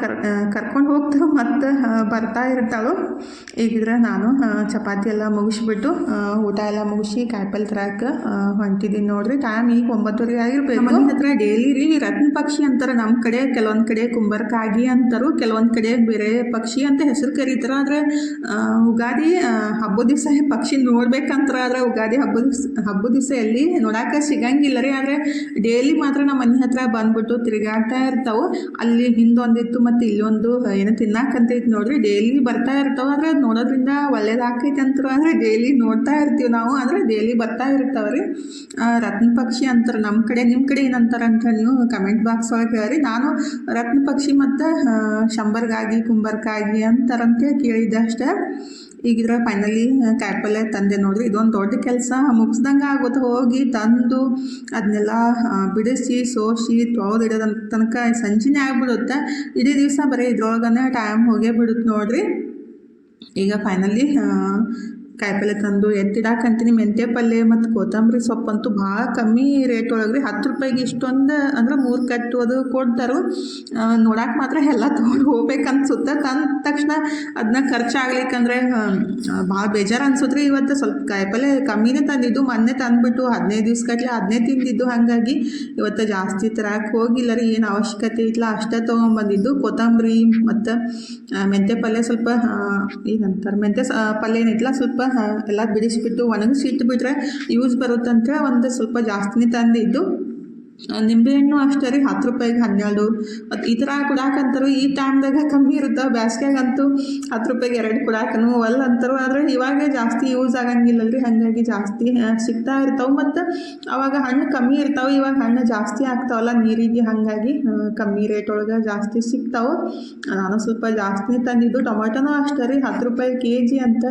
ಕರ್ಕೊಂಡು ಹೋಗ್ತಾರೋ ಮತ್ತು ಬರ್ತಾ ಇರ್ತಾಳು. ಈಗಿದ್ರೆ ನಾನು ಚಪಾತಿ ಎಲ್ಲ ಮುಗಿಸ್ಬಿಟ್ಟು ಊಟ ಎಲ್ಲ ಮುಗಿಸಿ ಕಾಯಿಪಲ್ಲೆ ತರಕ್ಕೆ ಹೊಂಟಿದ್ದೀನಿ ನೋಡ್ರಿ. ಟೈಮ್ ಈಗ 9:30 ಆಗಿರ್ಬೇಕು. ಮನೆ ಹತ್ರ ಡೈಲಿ ರೀ ರತ್ನ ಪಕ್ಷಿ ಅಂತಾರೆ ನಮ್ಮ ಕಡೆ. ಕೆಲವೊಂದು ಕಡೆ ಕುಂಬರಕಾಗಿ ಅಂತಾರು, ಕೆಲವೊಂದು ಕಡೆ ಬೇರೆ ಪಕ್ಷಿ ಅಂತ ಹೆಸರು ಕರೀತಾರೆ. ಆದರೆ ಉಗಾದಿ ಹಬ್ಬದ ದಿವಸ ಪಕ್ಷಿ ನೋಡ್ಬೇಕಂತ ಆದರೆ ಉಗಾದಿ ಹಬ್ಬದ ದಿವಸ ಎಲ್ಲಿ ನೋಡೋಕೆ ಸಿಗಂಗಿಲ್ಲ ರೀ. ಆದರೆ ಡೈಲಿ ಮಾತ್ರ ನಮ್ಮ ಮನೆ ಹತ್ರ ಬಂದ್ಬಿಟ್ಟು ತಿರುಗಾಡ್ತಾ ಇರ್ತಾವೆ. ಅಲ್ಲಿ ಹಿಂದೊಂದಿತ್ತು ಮತ್ತು ಇಲ್ಲೊಂದು ಏನೋ ತಿನ್ನಕ್ಕಂತೈತಿ ನೋಡ್ರಿ, ಡೈಲಿ ಬರ್ತಾ ಇರ್ತಾವೆ. ಆದರೆ ಅದು ನೋಡೋದ್ರಿಂದ ಒಳ್ಳೇದಾಕೈತೆ ಅಂತಾರೆ, ಆದರೆ ಡೈಲಿ ನೋಡ್ತಾ ಇರ್ತೀವಿ ನಾವು, ಅಂದರೆ ಡೈಲಿ ಬರ್ತಾ ಇರ್ತಾವೆ ರೀ. ರತ್ನ ಪಕ್ಷಿ ಅಂತಾರೆ ನಮ್ಮ ಕಡೆ, ನಿಮ್ಮ ಕಡೆ ಏನಂತಾರೆ ಅಂತ ನೀವು ಕಮೆಂಟ್ ಬಾಕ್ಸ್ ಒಳಗೆ ಹೇಳ್ರಿ. ನಾನು ರತ್ನ ಪಕ್ಷಿ ಮತ್ತು ಶಂಬರ್ಗಾಗಿ ಕುಂಬರ್ಕಾಗಿ ಅಂತಾರಂತೆ ಕೇಳಿದ್ದೆ ಅಷ್ಟೇ. ಈಗಿದ್ರ ಫೈನಲಿ ಕಾಯಿಪಲ್ಯ ತಂದೆ ನೋಡ್ರಿ, ಇದೊಂದು ದೊಡ್ಡ ಕೆಲಸ ಮುಗಿಸ್ದಂಗೆ ಆಗುತ್ತೆ. ಹೋಗಿ ತಂದು ಅದನ್ನೆಲ್ಲ ಬಿಡಿಸಿ ಸೋಸಿ ತೊಳೆದಿಡೋದ ತನಕ ಸಂಜೆನೇ ಆಗ್ಬಿಡುತ್ತೆ. ಇಡೀ ದಿವಸ ಬರೀ ಇದ್ರೊಳಗನೆ ಟೈಮ್ ಹೋಗೇ ಬಿಡುತ್ತೆ ನೋಡ್ರಿ. ಈಗ ಫೈನಲಿ ಕಾಯಿಪಲ್ಯ ತಂದು ಎತ್ತಿಡಾಕಂತೀನಿ. ಮೆಂತ್ಯ ಪಲ್ಯ ಮತ್ತು ಕೊತ್ತಂಬರಿ ಸೊಪ್ಪಂತೂ ಭಾಳ ಕಮ್ಮಿ ರೇಟ್ ಒಳಗೆ ರೀ. 10 ರೂಪಾಯಿಗೆ ಇಷ್ಟೊಂದು ಅಂದ್ರೆ 3 ಕಟ್ಟು ಅದು ಕೊಡ್ತಾರೆ. ನೋಡಕ್ಕೆ ಮಾತ್ರ ಎಲ್ಲ ತೊಗೊಂಡು ಹೋಗ್ಬೇಕನ್ಸುತ್ತೆ. ತಂದ ತಕ್ಷಣ ಅದನ್ನ ಖರ್ಚಾಗ್ಲಿಕ್ಕಂದ್ರೆ ಭಾಳ ಬೇಜಾರು ಅನ್ಸುತ್ತೆ ರೀ. ಇವತ್ತು ಸ್ವಲ್ಪ ಕಾಯಿಪಲ್ಯ ಕಮ್ಮಿನೇ ತಂದಿದ್ದು, ಮೊನ್ನೆ ತಂದುಬಿಟ್ಟು 15 ದಿವ್ಸಗಟ್ಟಲೆ ಅದನ್ನೇ ತಿಂದಿದ್ದು. ಹಾಗಾಗಿ ಇವತ್ತು ಜಾಸ್ತಿ ತರಕ್ಕೆ ಹೋಗಿಲ್ಲ ರೀ, ಏನು ಅವಶ್ಯಕತೆ ಇಲ್ಲ, ಅಷ್ಟೇ ತೊಗೊಂಬಂದಿದ್ದು. ಕೊತ್ತಂಬರಿ ಮತ್ತು ಮೆಂತ್ಯ ಪಲ್ಯ ಸ್ವಲ್ಪ ಏನಂತಾರೆ ಮೆಂತ್ಯ ಪಲ್ಯ ಏನಿಲ್ಲ ಸ್ವಲ್ಪ ಎಲ್ಲ ಬಿಡಿಸ್ಬಿಟ್ಟು ಒಣಗಿಸಿ ಇಟ್ಬಿಟ್ರೆ ಯೂಸ್ ಬರುತ್ತಂತ ಒಂದು ಸ್ವಲ್ಪ ಜಾಸ್ತಿನೇ ತಂದಿದ್ದು. ನಿಂಬೆಹಣ್ಣು ಅಷ್ಟೇ ರೀ, 10 ರೂಪಾಯಿಗೆ 12. ಮತ್ತು ಈ ಥರ ಕುಡಾಕಂತಾರು ಈ ಟೈಮ್ದಾಗ ಕಮ್ಮಿ ಇರುತ್ತೆ. ಬೇಸಿಗೆಗಂತೂ 10 ರೂಪಾಯಿಗೆ 2 ಕುಡಾಕನು ಒಲ್ಲ ಅಂತಾರು. ಆದರೆ ಇವಾಗ ಜಾಸ್ತಿ ಯೂಸ್ ಆಗಂಗಿಲ್ಲ ರೀ, ಹಾಗಾಗಿ ಜಾಸ್ತಿ ಸಿಗ್ತಾ ಇರ್ತಾವೆ. ಮತ್ತು ಅವಾಗ ಹಣ್ಣು ಕಮ್ಮಿ ಇರ್ತಾವೆ, ಇವಾಗ ಹಣ್ಣು ಜಾಸ್ತಿ ಆಗ್ತಾವಲ್ಲ ನೀರಿಗೆ, ಹಾಗಾಗಿ ಕಮ್ಮಿ ರೇಟ್ ಒಳಗೆ ಜಾಸ್ತಿ ಸಿಗ್ತಾವೆ. ನಾನು ಸ್ವಲ್ಪ ಜಾಸ್ತಿನೇ ತಂದಿದ್ದು. ಟೊಮೆಟೊನೂ ಅಷ್ಟೇ ರೀ, 10 ರೂಪಾಯಿ kg ಅಂತ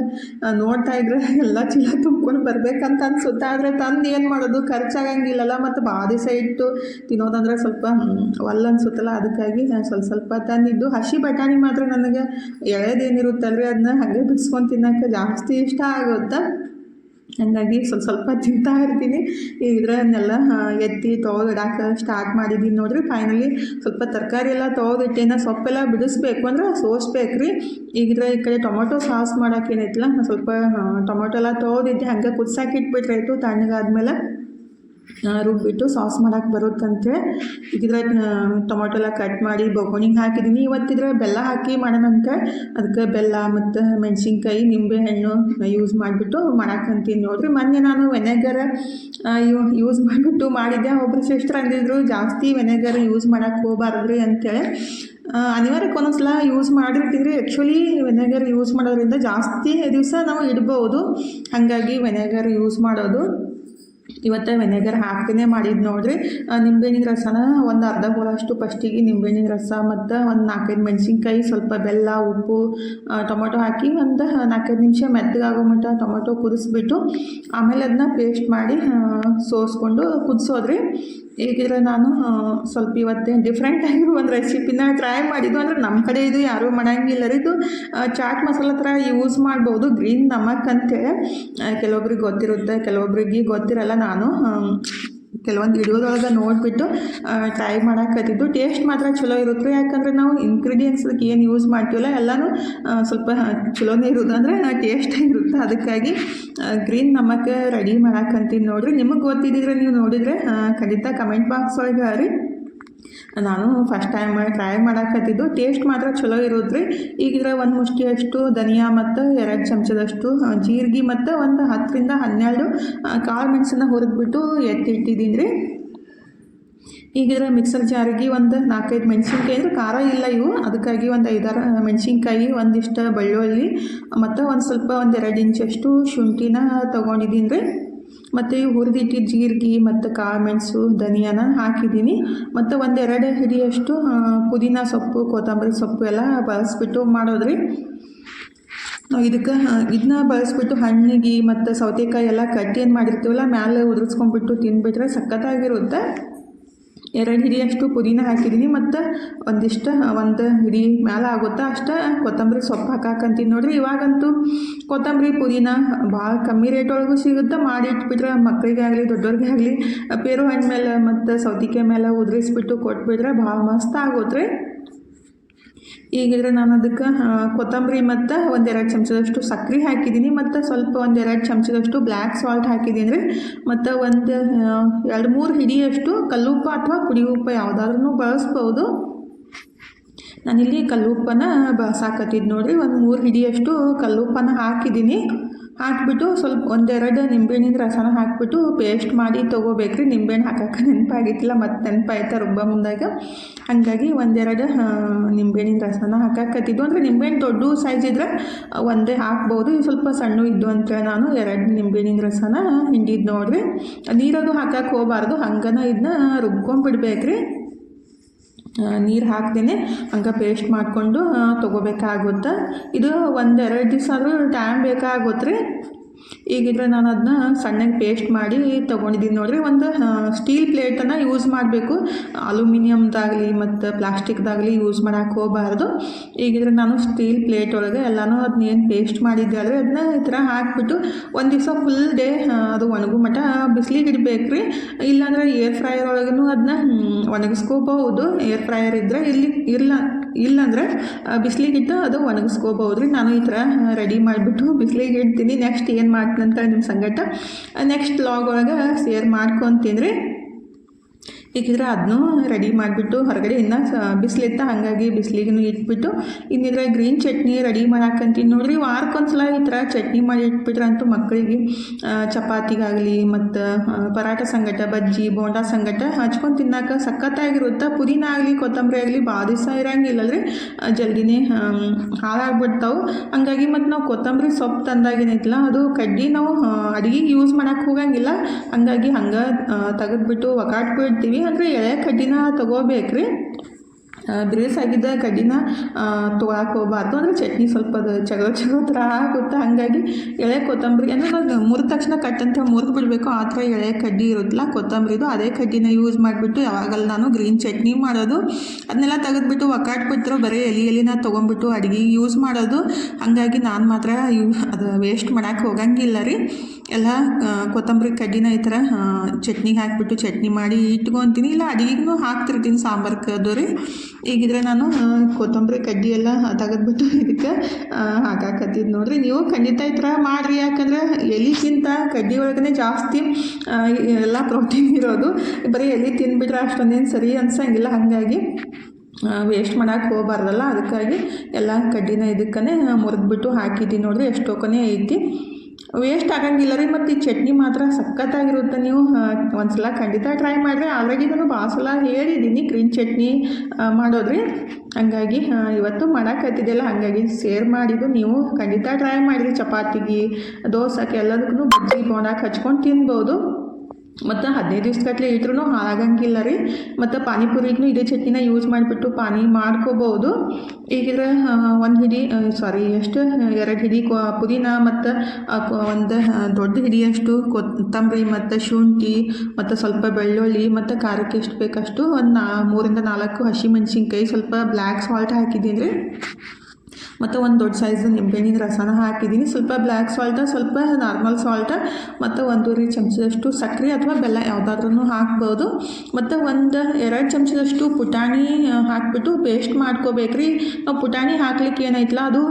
ನೋಡ್ತಾ ಇದ್ರೆ ಎಲ್ಲ ಚೀಲ ತುಂಬ್ಕೊಂಡು ಬರ್ಬೇಕಂತ ಅನ್ಸುತ್ತೆ. ಆದರೆ ತಂದು ಏನು ಮಾಡೋದು, ಖರ್ಚಾಗಂಗಿಲ್ಲಲ್ಲ. ಮತ್ತು ಭಾಳ ದಿವಸ ಇಟ್ಟು ತಿನ್ನೋದಂದ್ರೆ ಸ್ವಲ್ಪ ಒಲ್ಲ ಅನ್ಸುತ್ತಲ್ಲ, ಅದಕ್ಕಾಗಿ ಸ್ವಲ್ಪ ತಂದಿದ್ದು. ಹಸಿ ಬಟಾಣಿ ಮಾತ್ರ ನನಗೆ ಎಳೆದೇನಿರುತ್ತಲ್ರಿ ಅದನ್ನ ಹಾಗೆ ಬಿಡಿಸ್ಕೊಂಡು ತಿನ್ನೋಕ್ಕೆ ಜಾಸ್ತಿ ಇಷ್ಟ ಆಗುತ್ತೆ. ಹಾಗಾಗಿ ಸ್ವಲ್ಪ ತಿಂತಾ ಇರ್ತೀನಿ. ಇದನ್ನೆಲ್ಲ ಎತ್ತಿ ತೊಳೆದಿಡಕ್ಕೆ ಸ್ಟಾರ್ಟ್ ಮಾಡಿದ್ದೀನಿ ನೋಡ್ರಿ. ಫೈನಲಿ ಸ್ವಲ್ಪ ತರಕಾರಿ ಎಲ್ಲ ತೊಳೆದಿಟ್ಟೇನ, ಸೊಪ್ಪೆಲ್ಲ ಬಿಡಿಸ್ಬೇಕು ಅಂದ್ರೆ ಸೋಸ್ಬೇಕು ರೀ. ಈ ಕಡೆ ಟೊಮೊಟೊ ಸಾಸ್ ಮಾಡೋಕ್ಕೇನೈತಿಲ್ಲ, ಸ್ವಲ್ಪ ಟೊಮೊಟೊ ಎಲ್ಲ ತೊಳೆದಿದ್ದೆ ಹಾಗೆ ಕುದಿಸಾಕಿ ಇಟ್ಬಿಟ್ರಾಯ್ತು. ತಣ್ಣಗಾದ್ಮೇಲೆ ರುಬ್ಬಿಟ್ಟು ಸಾಸ್ ಮಾಡೋಕ್ಕೆ ಬರುತ್ತಂತೆ. ಈಗಿದ್ರೆ ಟೊಮೊಟೊ ಎಲ್ಲ ಕಟ್ ಮಾಡಿ ಬೊಗೋಣಿಗೆ ಹಾಕಿದ್ದೀನಿ. ಇವತ್ತಿದ್ರೆ ಬೆಲ್ಲ ಹಾಕಿ ಮಾಡೋಣಂತೆ, ಅದಕ್ಕೆ ಬೆಲ್ಲ ಮತ್ತು ಮೆಣಸಿನ್ಕಾಯಿ ನಿಂಬೆಹಣ್ಣು ಯೂಸ್ ಮಾಡಿಬಿಟ್ಟು ಮಾಡಕ್ಕಂತೀನಿ ನೋಡ್ರಿ. ಮೊನ್ನೆ ನಾನು ವೆನೆಗರ್ ಯೂಸ್ ಮಾಡಿಬಿಟ್ಟು ಮಾಡಿದ್ದೆ. ಒಬ್ಬರು ಸಿಸ್ಟರ್ ಅಂದಿದ್ರು ಜಾಸ್ತಿ ವೆನೆಗರ್ ಯೂಸ್ ಮಾಡೋಕ್ಕೆ ಹೋಗಬಾರ್ದ್ರಿ ಅಂತೇಳಿ. ಅನಿವಾರ್ಯಕ್ಕೆ ಒಂದೊಂದ್ಸಲ ಯೂಸ್ ಮಾಡಿರ್ತಿದ್ರಿ. ಆ್ಯಕ್ಚುಲಿ ವೆನೆಗರ್ ಯೂಸ್ ಮಾಡೋದ್ರಿಂದ ಜಾಸ್ತಿ ದಿವಸ ನಾವು ಇಡ್ಬೋದು, ಹಾಗಾಗಿ ವೆನೆಗರ್ ಯೂಸ್ ಮಾಡೋದು. ಇವತ್ತು ವೆನೆಗರ್ ಹಾಕ್ತೇನೆ ಮಾಡಿದ್ದು ನೋಡ್ರಿ. ನಿಂಬೆಹಣ್ಣಿನ ರಸನ ಒಂದು ಅರ್ಧ ಬೋಳಷ್ಟು ಫಸ್ಟಿಗೆ ನಿಂಬೆಹಣ್ಣಿನ ರಸ ಮತ್ತು ಒಂದು 4-5 ಮೆಣಸಿನ್ಕಾಯಿ, ಸ್ವಲ್ಪ ಬೆಲ್ಲ, ಉಪ್ಪು, ಟೊಮೊಟೊ ಹಾಕಿ ಒಂದು 4-5 ನಿಮಿಷ ಮೆತ್ತಗಾಗೋ ಮಟ್ಟ ಟೊಮೊಟೊ ಕುದಿಸ್ಬಿಟ್ಟು ಆಮೇಲೆ ಅದನ್ನ ಪೇಸ್ಟ್ ಮಾಡಿ ಸೋಸ್ಕೊಂಡು ಕುದಿಸೋದ್ರಿ. ಈಗಿದ್ರೆ ನಾನು ಸ್ವಲ್ಪ ಇವತ್ತೇ ಡಿಫ್ರೆಂಟ್ ಆಗಿರೋ ಒಂದು ರೆಸಿಪಿನ ಟ್ರೈ ಮಾಡಿದ್ದು. ಅಂದರೆ ನಮ್ಮ ಕಡೆ ಇದು ಯಾರೂ ಮಾಡೋಂಗಿಲ್ಲ ರೀ. ಇದು ಚಾಟ್ ಮಸಾಲ ಥರ ಯೂಸ್ ಮಾಡ್ಬೋದು, ಗ್ರೀನ್ ನಮಕ್ ಅಂತೇಳಿ. ಕೆಲವೊಬ್ರಿಗೆ ಗೊತ್ತಿರುತ್ತೆ, ಕೆಲವೊಬ್ರಿಗೆ ಗೊತ್ತಿರಲ್ಲ. ನಾನು ಕೆಲವೊಂದು ವಿಡಿಯೋದೊಳಗೆ ನೋಡಿಬಿಟ್ಟು ಟ್ರೈ ಮಾಡೋಕ್ಕತ್ತಿದ್ದು. ಟೇಸ್ಟ್ ಮಾತ್ರ ಚಲೋ ಇರುತ್ತೆ, ಯಾಕಂದರೆ ನಾವು ಇಂಗ್ರೀಡಿಯೆಂಟ್ಸ್ಗೆ ಏನು ಯೂಸ್ ಮಾಡ್ತೀವಲ್ಲ ಎಲ್ಲನೂ ಸ್ವಲ್ಪ ಚಲೋನೇ ಇರೋದು, ಅಂದರೆ ಟೇಸ್ಟಾಗಿರುತ್ತೆ. ಅದಕ್ಕಾಗಿ ಗ್ರೀನ್ ನಮಕ್ ರೆಡಿ ಮಾಡೋಕ್ಕಂತೀನಿ ನೋಡಿರಿ. ನಿಮಗೆ ಗೊತ್ತಿದ್ದಿದ್ರೆ ನೀವು ನೋಡಿದರೆ ಖಂಡಿತ ಕಮೆಂಟ್ ಬಾಕ್ಸ್ ಒಳಗೆ ರೀ. ನಾನು ಫಸ್ಟ್ ಟೈಮ್ ಟ್ರೈ ಮಾಡೋಕ್ಕತ್ತಿದ್ದು. ಟೇಸ್ಟ್ ಮಾತ್ರ ಚಲೋ ಇರೋದ್ರಿ. ಈಗಿದ್ರೆ 1 ಮುಷ್ಟಿಯಷ್ಟು ಧನಿಯಾ ಮತ್ತು 2 ಚಮಚದಷ್ಟು ಜೀರಿಗೆ ಮತ್ತು ಒಂದು 10-12 ಕಾಳು ಮೆಣಸನ್ನ ಹುರಿದ್ಬಿಟ್ಟು ಎತ್ತಿಟ್ಟಿದ್ದೀನಿ ರೀ. ಈಗಿದ್ರೆ ಮಿಕ್ಸರ್ ಜಾರಿಗೆ ಒಂದು 4-5 ಮೆಣಸಿನ್ಕಾಯಿ, ಅಂದರೆ ಖಾರ ಇಲ್ಲ ಇವು, ಅದಕ್ಕಾಗಿ ಒಂದು 5-6 ಮೆಣಸಿನ್ಕಾಯಿ, ಒಂದಿಷ್ಟು ಬೆಳ್ಳುಳ್ಳಿ ಮತ್ತು ಒಂದು 2 ಇಂಚಷ್ಟು ಶುಂಠಿನ ತೊಗೊಂಡಿದ್ದೀನಿ ರೀ. ಮತ್ತು ಹುರಿದಿಟ್ಟಿದ್ದು ಜೀರಿಗೆ ಮತ್ತು ಕಾಳು ಮೆಣಸು ಧನಿಯಾನ ಹಾಕಿದ್ದೀನಿ. ಮತ್ತು 1-2 ಹಿಡಿಯಷ್ಟು ಪುದೀನ ಸೊಪ್ಪು, ಕೊತ್ತಂಬರಿ ಸೊಪ್ಪು ಎಲ್ಲ ಬಳಸ್ಬಿಟ್ಟು ಮಾಡೋದ್ರಿ. ನಾವು ಇದನ್ನ ಬಳಸ್ಬಿಟ್ಟು ಹಣ್ಣಿಗೆ ಮತ್ತು ಸೌತೆಕಾಯಿ ಎಲ್ಲ ಕಟ್ಟಿ ಏನು ಮಾಡಿರ್ತೀವಲ್ಲ ಮೇಲೆ ಉದುರಿಸ್ಕೊಂಡ್ಬಿಟ್ಟು ತಿಂದುಬಿಟ್ರೆ ಸಖತ್ತಾಗಿರುತ್ತೆ. 2 ಹಿಡಿಯಷ್ಟು ಪುದೀನ ಹಾಕಿದ್ದೀನಿ ಮತ್ತು ಒಂದು ಹಿಡಿ ಮೇಲೆ ಆಗುತ್ತಾ ಅಷ್ಟೇ ಕೊತ್ತಂಬರಿ ಸೊಪ್ಪು ಹಾಕಾಕಂತೀನಿ ನೋಡ್ರಿ. ಇವಾಗಂತೂ ಕೊತ್ತಂಬರಿ ಪುದೀನ ಭಾಳ ಕಮ್ಮಿ ರೇಟ್ ಒಳಗೂ ಸಿಗುತ್ತೆ. ಮಾಡಿ ಇಟ್ಬಿಟ್ರೆ ಮಕ್ಕಳಿಗೆ ಆಗಲಿ ದೊಡ್ಡವ್ರಿಗೆ ಆಗಲಿ ಪೇರು ಹಣ್ಣು ಮೇಲೆ ಮತ್ತು ಸೌತೆಕಾಯಿ ಮೇಲೆ ಉದುರಿಸ್ಬಿಟ್ಟು ಕೊಟ್ಬಿಟ್ರೆ ಭಾಳ ಮಸ್ತ್ ಆಗುತ್ತೆ. ಈಗಿದ್ರೆ ನಾನು ಅದಕ್ಕೆ ಕೊತ್ತಂಬರಿ ಮತ್ತು 1-2 ಚಮಚದಷ್ಟು ಸಕ್ಕರೆ ಹಾಕಿದ್ದೀನಿ ಮತ್ತು ಸ್ವಲ್ಪ 1-2 ಚಮಚದಷ್ಟು ಬ್ಲ್ಯಾಕ್ ಸಾಲ್ಟ್ ಹಾಕಿದ್ದೀನಿ ರೀ. ಮತ್ತು 2-3 ಹಿಡಿಯಷ್ಟು ಕಲ್ಲುಪ್ಪು ಅಥವಾ ಪುಡಿ ಉಪ್ಪು ಯಾವುದಾದ್ರೂ ಬಳಸ್ಬೋದು. ನಾನಿಲ್ಲಿ ಕಲ್ಲುಪ್ಪನ್ನು ಸಾಕತ್ತಿದ್ದು ನೋಡಿರಿ, ಒಂದು 3 ಹಿಡಿಯಷ್ಟು ಕಲ್ಲುಪ್ಪನ್ನು ಹಾಕಿದ್ದೀನಿ. ಹಾಕಿಬಿಟ್ಟು ಸ್ವಲ್ಪ 1-2 ನಿಂಬೆಹಣ್ಣಿನ ರಸನ ಹಾಕಿಬಿಟ್ಟು ಪೇಸ್ಟ್ ಮಾಡಿ ತೊಗೋಬೇಕ್ರಿ. ನಿಂಬೆಹಣ್ಣು ಹಾಕೋಕೆ ನೆನಪಾಗಿತ್ತಿಲ್ಲ, ಮತ್ತು ನೆನಪಾಯ್ತಾ ರುಬ್ಬ ಮುಂದಾಗ. ಹಾಗಾಗಿ 1-2 ನಿಂಬೆಹಣ್ಣಿನ ರಸನ ಹಾಕಕತ್ತಿದ್ದು. ಅಂದರೆ ನಿಂಬೆಹಣ್ಣು ದೊಡ್ಡ ಸೈಜ್ ಇದ್ದರೆ ಒಂದೇ ಹಾಕ್ಬೋದು, ಸ್ವಲ್ಪ ಸಣ್ಣ ಇದ್ದು ಅಂತ ನಾನು 2 ನಿಂಬೆಹಣ್ಣಿನ ರಸನ ಹಿಂಡಿದ್ದು ನೋಡಿರಿ. ನೀರದು ಹಾಕಕ್ಕೆ ಹೋಗಬಾರ್ದು, ಹಂಗನ ಇದನ್ನ ರುಬ್ಕೊಂಡ್ಬಿಡ್ಬೇಕ್ರಿ. ನೀರು ಹಾಕ್ದೇನೆ ಹಂಗೆ ಪೇಸ್ಟ್ ಮಾಡಿಕೊಂಡು ತೊಗೋಬೇಕಾಗುತ್ತೆ. ಇದು 1-2 ದಿವಸ ಆದರೂ ಟೈಮ್ ಬೇಕಾಗುತ್ತೆ ರೀ. ಈಗಿದ್ರೆ ನಾನು ಅದನ್ನ ಸಣ್ಣಗೆ ಪೇಸ್ಟ್ ಮಾಡಿ ತೊಗೊಂಡಿದ್ದೀನಿ ನೋಡಿರಿ. ಒಂದು ಸ್ಟೀಲ್ ಪ್ಲೇಟನ್ನು ಯೂಸ್ ಮಾಡಬೇಕು, ಅಲ್ಯೂಮಿನಿಯಮ್ದಾಗಲಿ ಮತ್ತು ಪ್ಲಾಸ್ಟಿಕ್ದಾಗಲಿ ಯೂಸ್ ಮಾಡೋಕ್ಕೆ ಹೋಗಬಾರ್ದು. ಈಗಿದ್ರೆ ನಾನು ಸ್ಟೀಲ್ ಪ್ಲೇಟ್ ಒಳಗೆ ಎಲ್ಲನೂ ಅದನ್ನೇನು ಪೇಸ್ಟ್ ಮಾಡಿದ್ದೆ ಆದರೆ ಅದನ್ನ ಈ ಥರ ಹಾಕಿಬಿಟ್ಟು ಒಂದು ದಿವಸ ಫುಲ್ ಡೇ ಅದು ಒಣಗು ಮಟ್ಟ ಬಿಸಿಲಿಗೆ ಇಡಬೇಕು ರೀ. ಇಲ್ಲಾಂದರೆ ಏರ್ ಫ್ರೈಯರ್ ಒಳಗೂ ಅದನ್ನ ಒಣಗಿಸ್ಕೋಬಹುದು. ಏರ್ ಫ್ರೈಯರ್ ಇದ್ದರೆ ಇಲ್ಲಾಂದರೆ ಬಿಸಿಲಿಗಿಟ್ಟು ಅದು ಒಣಗಿಸ್ಕೋಬಹುದು ರೀ. ನಾನು ಈ ಥರ ರೆಡಿ ಮಾಡಿಬಿಟ್ಟು ಬಿಸಿಲಿಗೆ ಇಡ್ತೀನಿ. ನೆಕ್ಸ್ಟ್ ಏನು ಮಾಡ್ತೀನಂತ ನಿಮ್ಮ ಸಂಗಟ ನೆಕ್ಸ್ಟ್ ವ್ಲಾಗ್ ಒಳಗೆ ಶೇರ್ ಮಾಡ್ಕೊತೀನಿ ರೀ. ಈಗಿದ್ರೆ ಅದನ್ನೂ ರೆಡಿ ಮಾಡಿಬಿಟ್ಟು ಹೊರಗಡೆ ಇನ್ನೂ ಬಿಸಿಲಿತ್ತ, ಹಾಗಾಗಿ ಬಿಸಿಲಿಗೂ ಇಟ್ಬಿಟ್ಟು ಇನ್ನಿದ್ರೆ ಗ್ರೀನ್ ಚಟ್ನಿ ರೆಡಿ ಮಾಡಾಕಂತೀನಿ ನೋಡಿರಿ. ವಾರಕ್ಕೊಂದ್ಸಲ ಈ ಥರ ಚಟ್ನಿ ಮಾಡಿ ಇಟ್ಬಿಟ್ರೆ ಅಂತೂ ಮಕ್ಕಳಿಗೆ ಚಪಾತಿಗಾಗಲಿ ಮತ್ತು ಪರಾಟ ಸಂಗಟ, ಬಜ್ಜಿ ಬೋಂಡಾ ಸಂಗಟ ಹಚ್ಕೊಂಡು ತಿನ್ನೋಕೆ ಸಖತ್ತಾಗಿರುತ್ತೆ. ಪುದೀನ ಆಗಲಿ ಕೊತ್ತಂಬರಿ ಆಗಲಿ ಭಾಳ ದಿವಸ ಇರೋಂಗಿಲ್ಲಲ್ರಿ, ಜಲ್ದಿನೇ ಹಾಳಾಗ್ಬಿಡ್ತಾವೆ. ಹಂಗಾಗಿ ಮತ್ತು ನಾವು ಕೊತ್ತಂಬರಿ ಸೊಪ್ಪು ತಂದಾಗೇನೈತಲ್ಲ ಅದು ಕಡ್ಡಿ ನಾವು ಅಡುಗೆಗೆ ಯೂಸ್ ಮಾಡೋಕ್ಕೆ ಹೋಗಂಗಿಲ್ಲ. ಹಂಗಾಗಿ ಹಂಗೆ ತೆಗೆದ್ಬಿಟ್ಟು ಒಗಾಟ್ಬಿಡ್ತೀವಿ. ಅಂದರೆ ಎಳೆ ಕಡ್ಡಿನ ತೊಗೋಬೇಕ್ರಿ, ಬಿರುಸಾಗಿದ್ದ ಕಡ್ಡಿನ ತೊಗೊಳಕ್ಕೆ ಹೋಗಬಾರ್ದು. ಅಂದರೆ ಚಟ್ನಿ ಸ್ವಲ್ಪ ಅದು ಚಗೋ ಥರ ಆಗುತ್ತೆ. ಹಾಗಾಗಿ ಎಳೆ ಕೊತ್ತಂಬರಿ ಅಂದರೆ ನಾವು ಮುರಿದ ತಕ್ಷಣ ಕಟ್ಟಂತ ಮುರಿದು ಬಿಡಬೇಕು, ಆ ಥರ ಎಳೆ ಕಡ್ಡಿ ಇರುತ್ತಲ್ಲ ಕೊತ್ತಂಬರಿದು, ಅದೇ ಕಡ್ಡಿನ ಯೂಸ್ ಮಾಡಿಬಿಟ್ಟು ಯಾವಾಗಲ್ಲ ನಾನು ಗ್ರೀನ್ ಚಟ್ನಿ ಮಾಡೋದು. ಅದನ್ನೆಲ್ಲ ತೆಗೆದ್ಬಿಟ್ಟು ಒಕ್ಕಾಟ್ಬಿಟ್ರೆ ಬರೀ ಎಲಿನ ತೊಗೊಂಡ್ಬಿಟ್ಟು ಅಡುಗೆಗೆ ಯೂಸ್ ಮಾಡೋದು. ಹಾಗಾಗಿ ನಾನು ಮಾತ್ರ ಅದು ವೇಸ್ಟ್ ಮಾಡೋಕ್ಕೆ ಹೋಗಂಗಿಲ್ಲ ರೀ. ಎಲ್ಲ ಕೊತ್ತಂಬರಿ ಕಡ್ಡಿನ ಈ ಥರ ಚಟ್ನಿಗೆ ಹಾಕಿಬಿಟ್ಟು ಚಟ್ನಿ ಮಾಡಿ ಇಟ್ಕೊತೀನಿ, ಇಲ್ಲ ಅಡುಗೆಗೂ ಹಾಕ್ತಿರ್ತೀನಿ ಸಾಂಬಾರ್ಗೆ ಅದು ರೀ. ಈಗಿದ್ರೆ ನಾನು ಕೊತ್ತಂಬರಿ ಕಡ್ಡಿ ಎಲ್ಲ ತೆಗೆದ್ಬಿಟ್ಟು ಇದಕ್ಕೆ ಹಾಕಾಕತ್ತಿದ್ದು ನೋಡಿರಿ. ನೀವು ಖಂಡಿತ ಈ ಥರ ಮಾಡಿರಿ, ಯಾಕಂದರೆ ಎಲಿಗಿಂತ ಕಡ್ಡಿ ಒಳಗೇ ಜಾಸ್ತಿ ಎಲ್ಲ ಪ್ರೋಟೀನ್ ಇರೋದು. ಬರೀ ಎಲೆ ತಿಂದುಬಿಟ್ರೆ ಅಷ್ಟೊಂದೇನು ಸರಿ ಅನ್ಸಂಗಿಲ್ಲ. ಹಾಗಾಗಿ ವೇಸ್ಟ್ ಮಾಡೋಕ್ಕೆ ಹೋಗಬಾರ್ದಲ್ಲ, ಅದಕ್ಕಾಗಿ ಎಲ್ಲ ಕಡ್ಡಿನ ಇದಕ್ಕೇ ಮುರಿದ್ಬಿಟ್ಟು ಹಾಕಿದ್ದೀನಿ ನೋಡಿರಿ. ಎಷ್ಟೊಕ್ಕನೇ ಐತಿ, ವೇಸ್ಟ್ ಆಗಂಗಿಲ್ಲ ರೀ. ಮತ್ತು ಈ ಚಟ್ನಿ ಮಾತ್ರ ಸಖತ್ತಾಗಿರುತ್ತೆ. ನೀವು ಒಂದ್ಸಲ ಖಂಡಿತ ಟ್ರೈ ಮಾಡಿರಿ. ಆಲ್ರೆಡಿ ನಾನು ಭಾಳ ಸಲ ಹೇಳಿದ್ದೀನಿ ಗ್ರೀನ್ ಚಟ್ನಿ ಮಾಡೋದ್ರಿ. ಹಂಗಾಗಿ ಇವತ್ತು ಮಾಡೋಕ್ಕತ್ತಿದ್ದೆಲ್ಲ ಹಾಗಾಗಿ ಶೇರ್ ಮಾಡಿದ್ದು. ನೀವು ಖಂಡಿತ ಟ್ರೈ ಮಾಡಿರಿ. ಚಪಾತಿಗೆ, ದೋಸೆಗೆ ಎಲ್ಲದಕ್ಕೂ ಬಜ್ಜಿ ಬೋಂಡಾಕ್ಕೆ ಹಚ್ಕೊಂಡು ತಿನ್ಬೋದು. ಮತ್ತು 15 ದಿವ್ಸಗಟ್ಟಲೆ ಇಟ್ರೂ ಹಾಳಾಗಂಗಿಲ್ಲ ರೀ. ಮತ್ತು ಪಾನಿಪುರಿಗೂ ಇದೇ ಚಟ್ನಿನ ಯೂಸ್ ಮಾಡಿಬಿಟ್ಟು ಪಾನಿ ಮಾಡ್ಕೋಬೋದು. ಈಗಿದ್ರೆ 2 ಹಿಡಿ ಪುದೀನ ಮತ್ತು ಒಂದು ದೊಡ್ಡ ಹಿಡಿಯಷ್ಟು ಕೊತ್ತಂಬರಿ ಮತ್ತು ಶುಂಠಿ ಮತ್ತು ಸ್ವಲ್ಪ ಬೆಳ್ಳುಳ್ಳಿ ಮತ್ತು ಖಾರಕ್ಕೆ ಎಷ್ಟು ಬೇಕಷ್ಟು ಒಂದು 3-4 ಹಸಿಮೆಣ್ಸಿನ್ಕಾಯಿ, ಸ್ವಲ್ಪ ಬ್ಲ್ಯಾಕ್ ಸಾಲ್ಟ್ ಹಾಕಿದ್ದೀನಿ ರೀ. ಮತ್ತು ಒಂದು ದೊಡ್ಡ ಸೈಜು ನಿಂಬೆಹಣ್ಣಿನ ರಸನ ಹಾಕಿದ್ದೀನಿ. ಸ್ವಲ್ಪ ಬ್ಲ್ಯಾಕ್ ಸಾಲ್ಟ, ಸ್ವಲ್ಪ ನಾರ್ಮಲ್ ಸಾಲ್ಟ ಮತ್ತು 1 ಚಮಚದಷ್ಟು ಸಕ್ಕರೆ ಅಥವಾ ಬೆಲ್ಲ ಯಾವುದಾದ್ರೂ ಹಾಕ್ಬೋದು. ಮತ್ತು 1-2 ಚಮಚದಷ್ಟು ಪುಟಾಣಿ ಹಾಕಿಬಿಟ್ಟು ಪೇಸ್ಟ್ ಮಾಡ್ಕೋಬೇಕ್ರಿ. ನಾವು ಪುಟಾಣಿ ಹಾಕ್ಲಿಕ್ಕೆ ಏನೈತಲ್ಲ ಅದು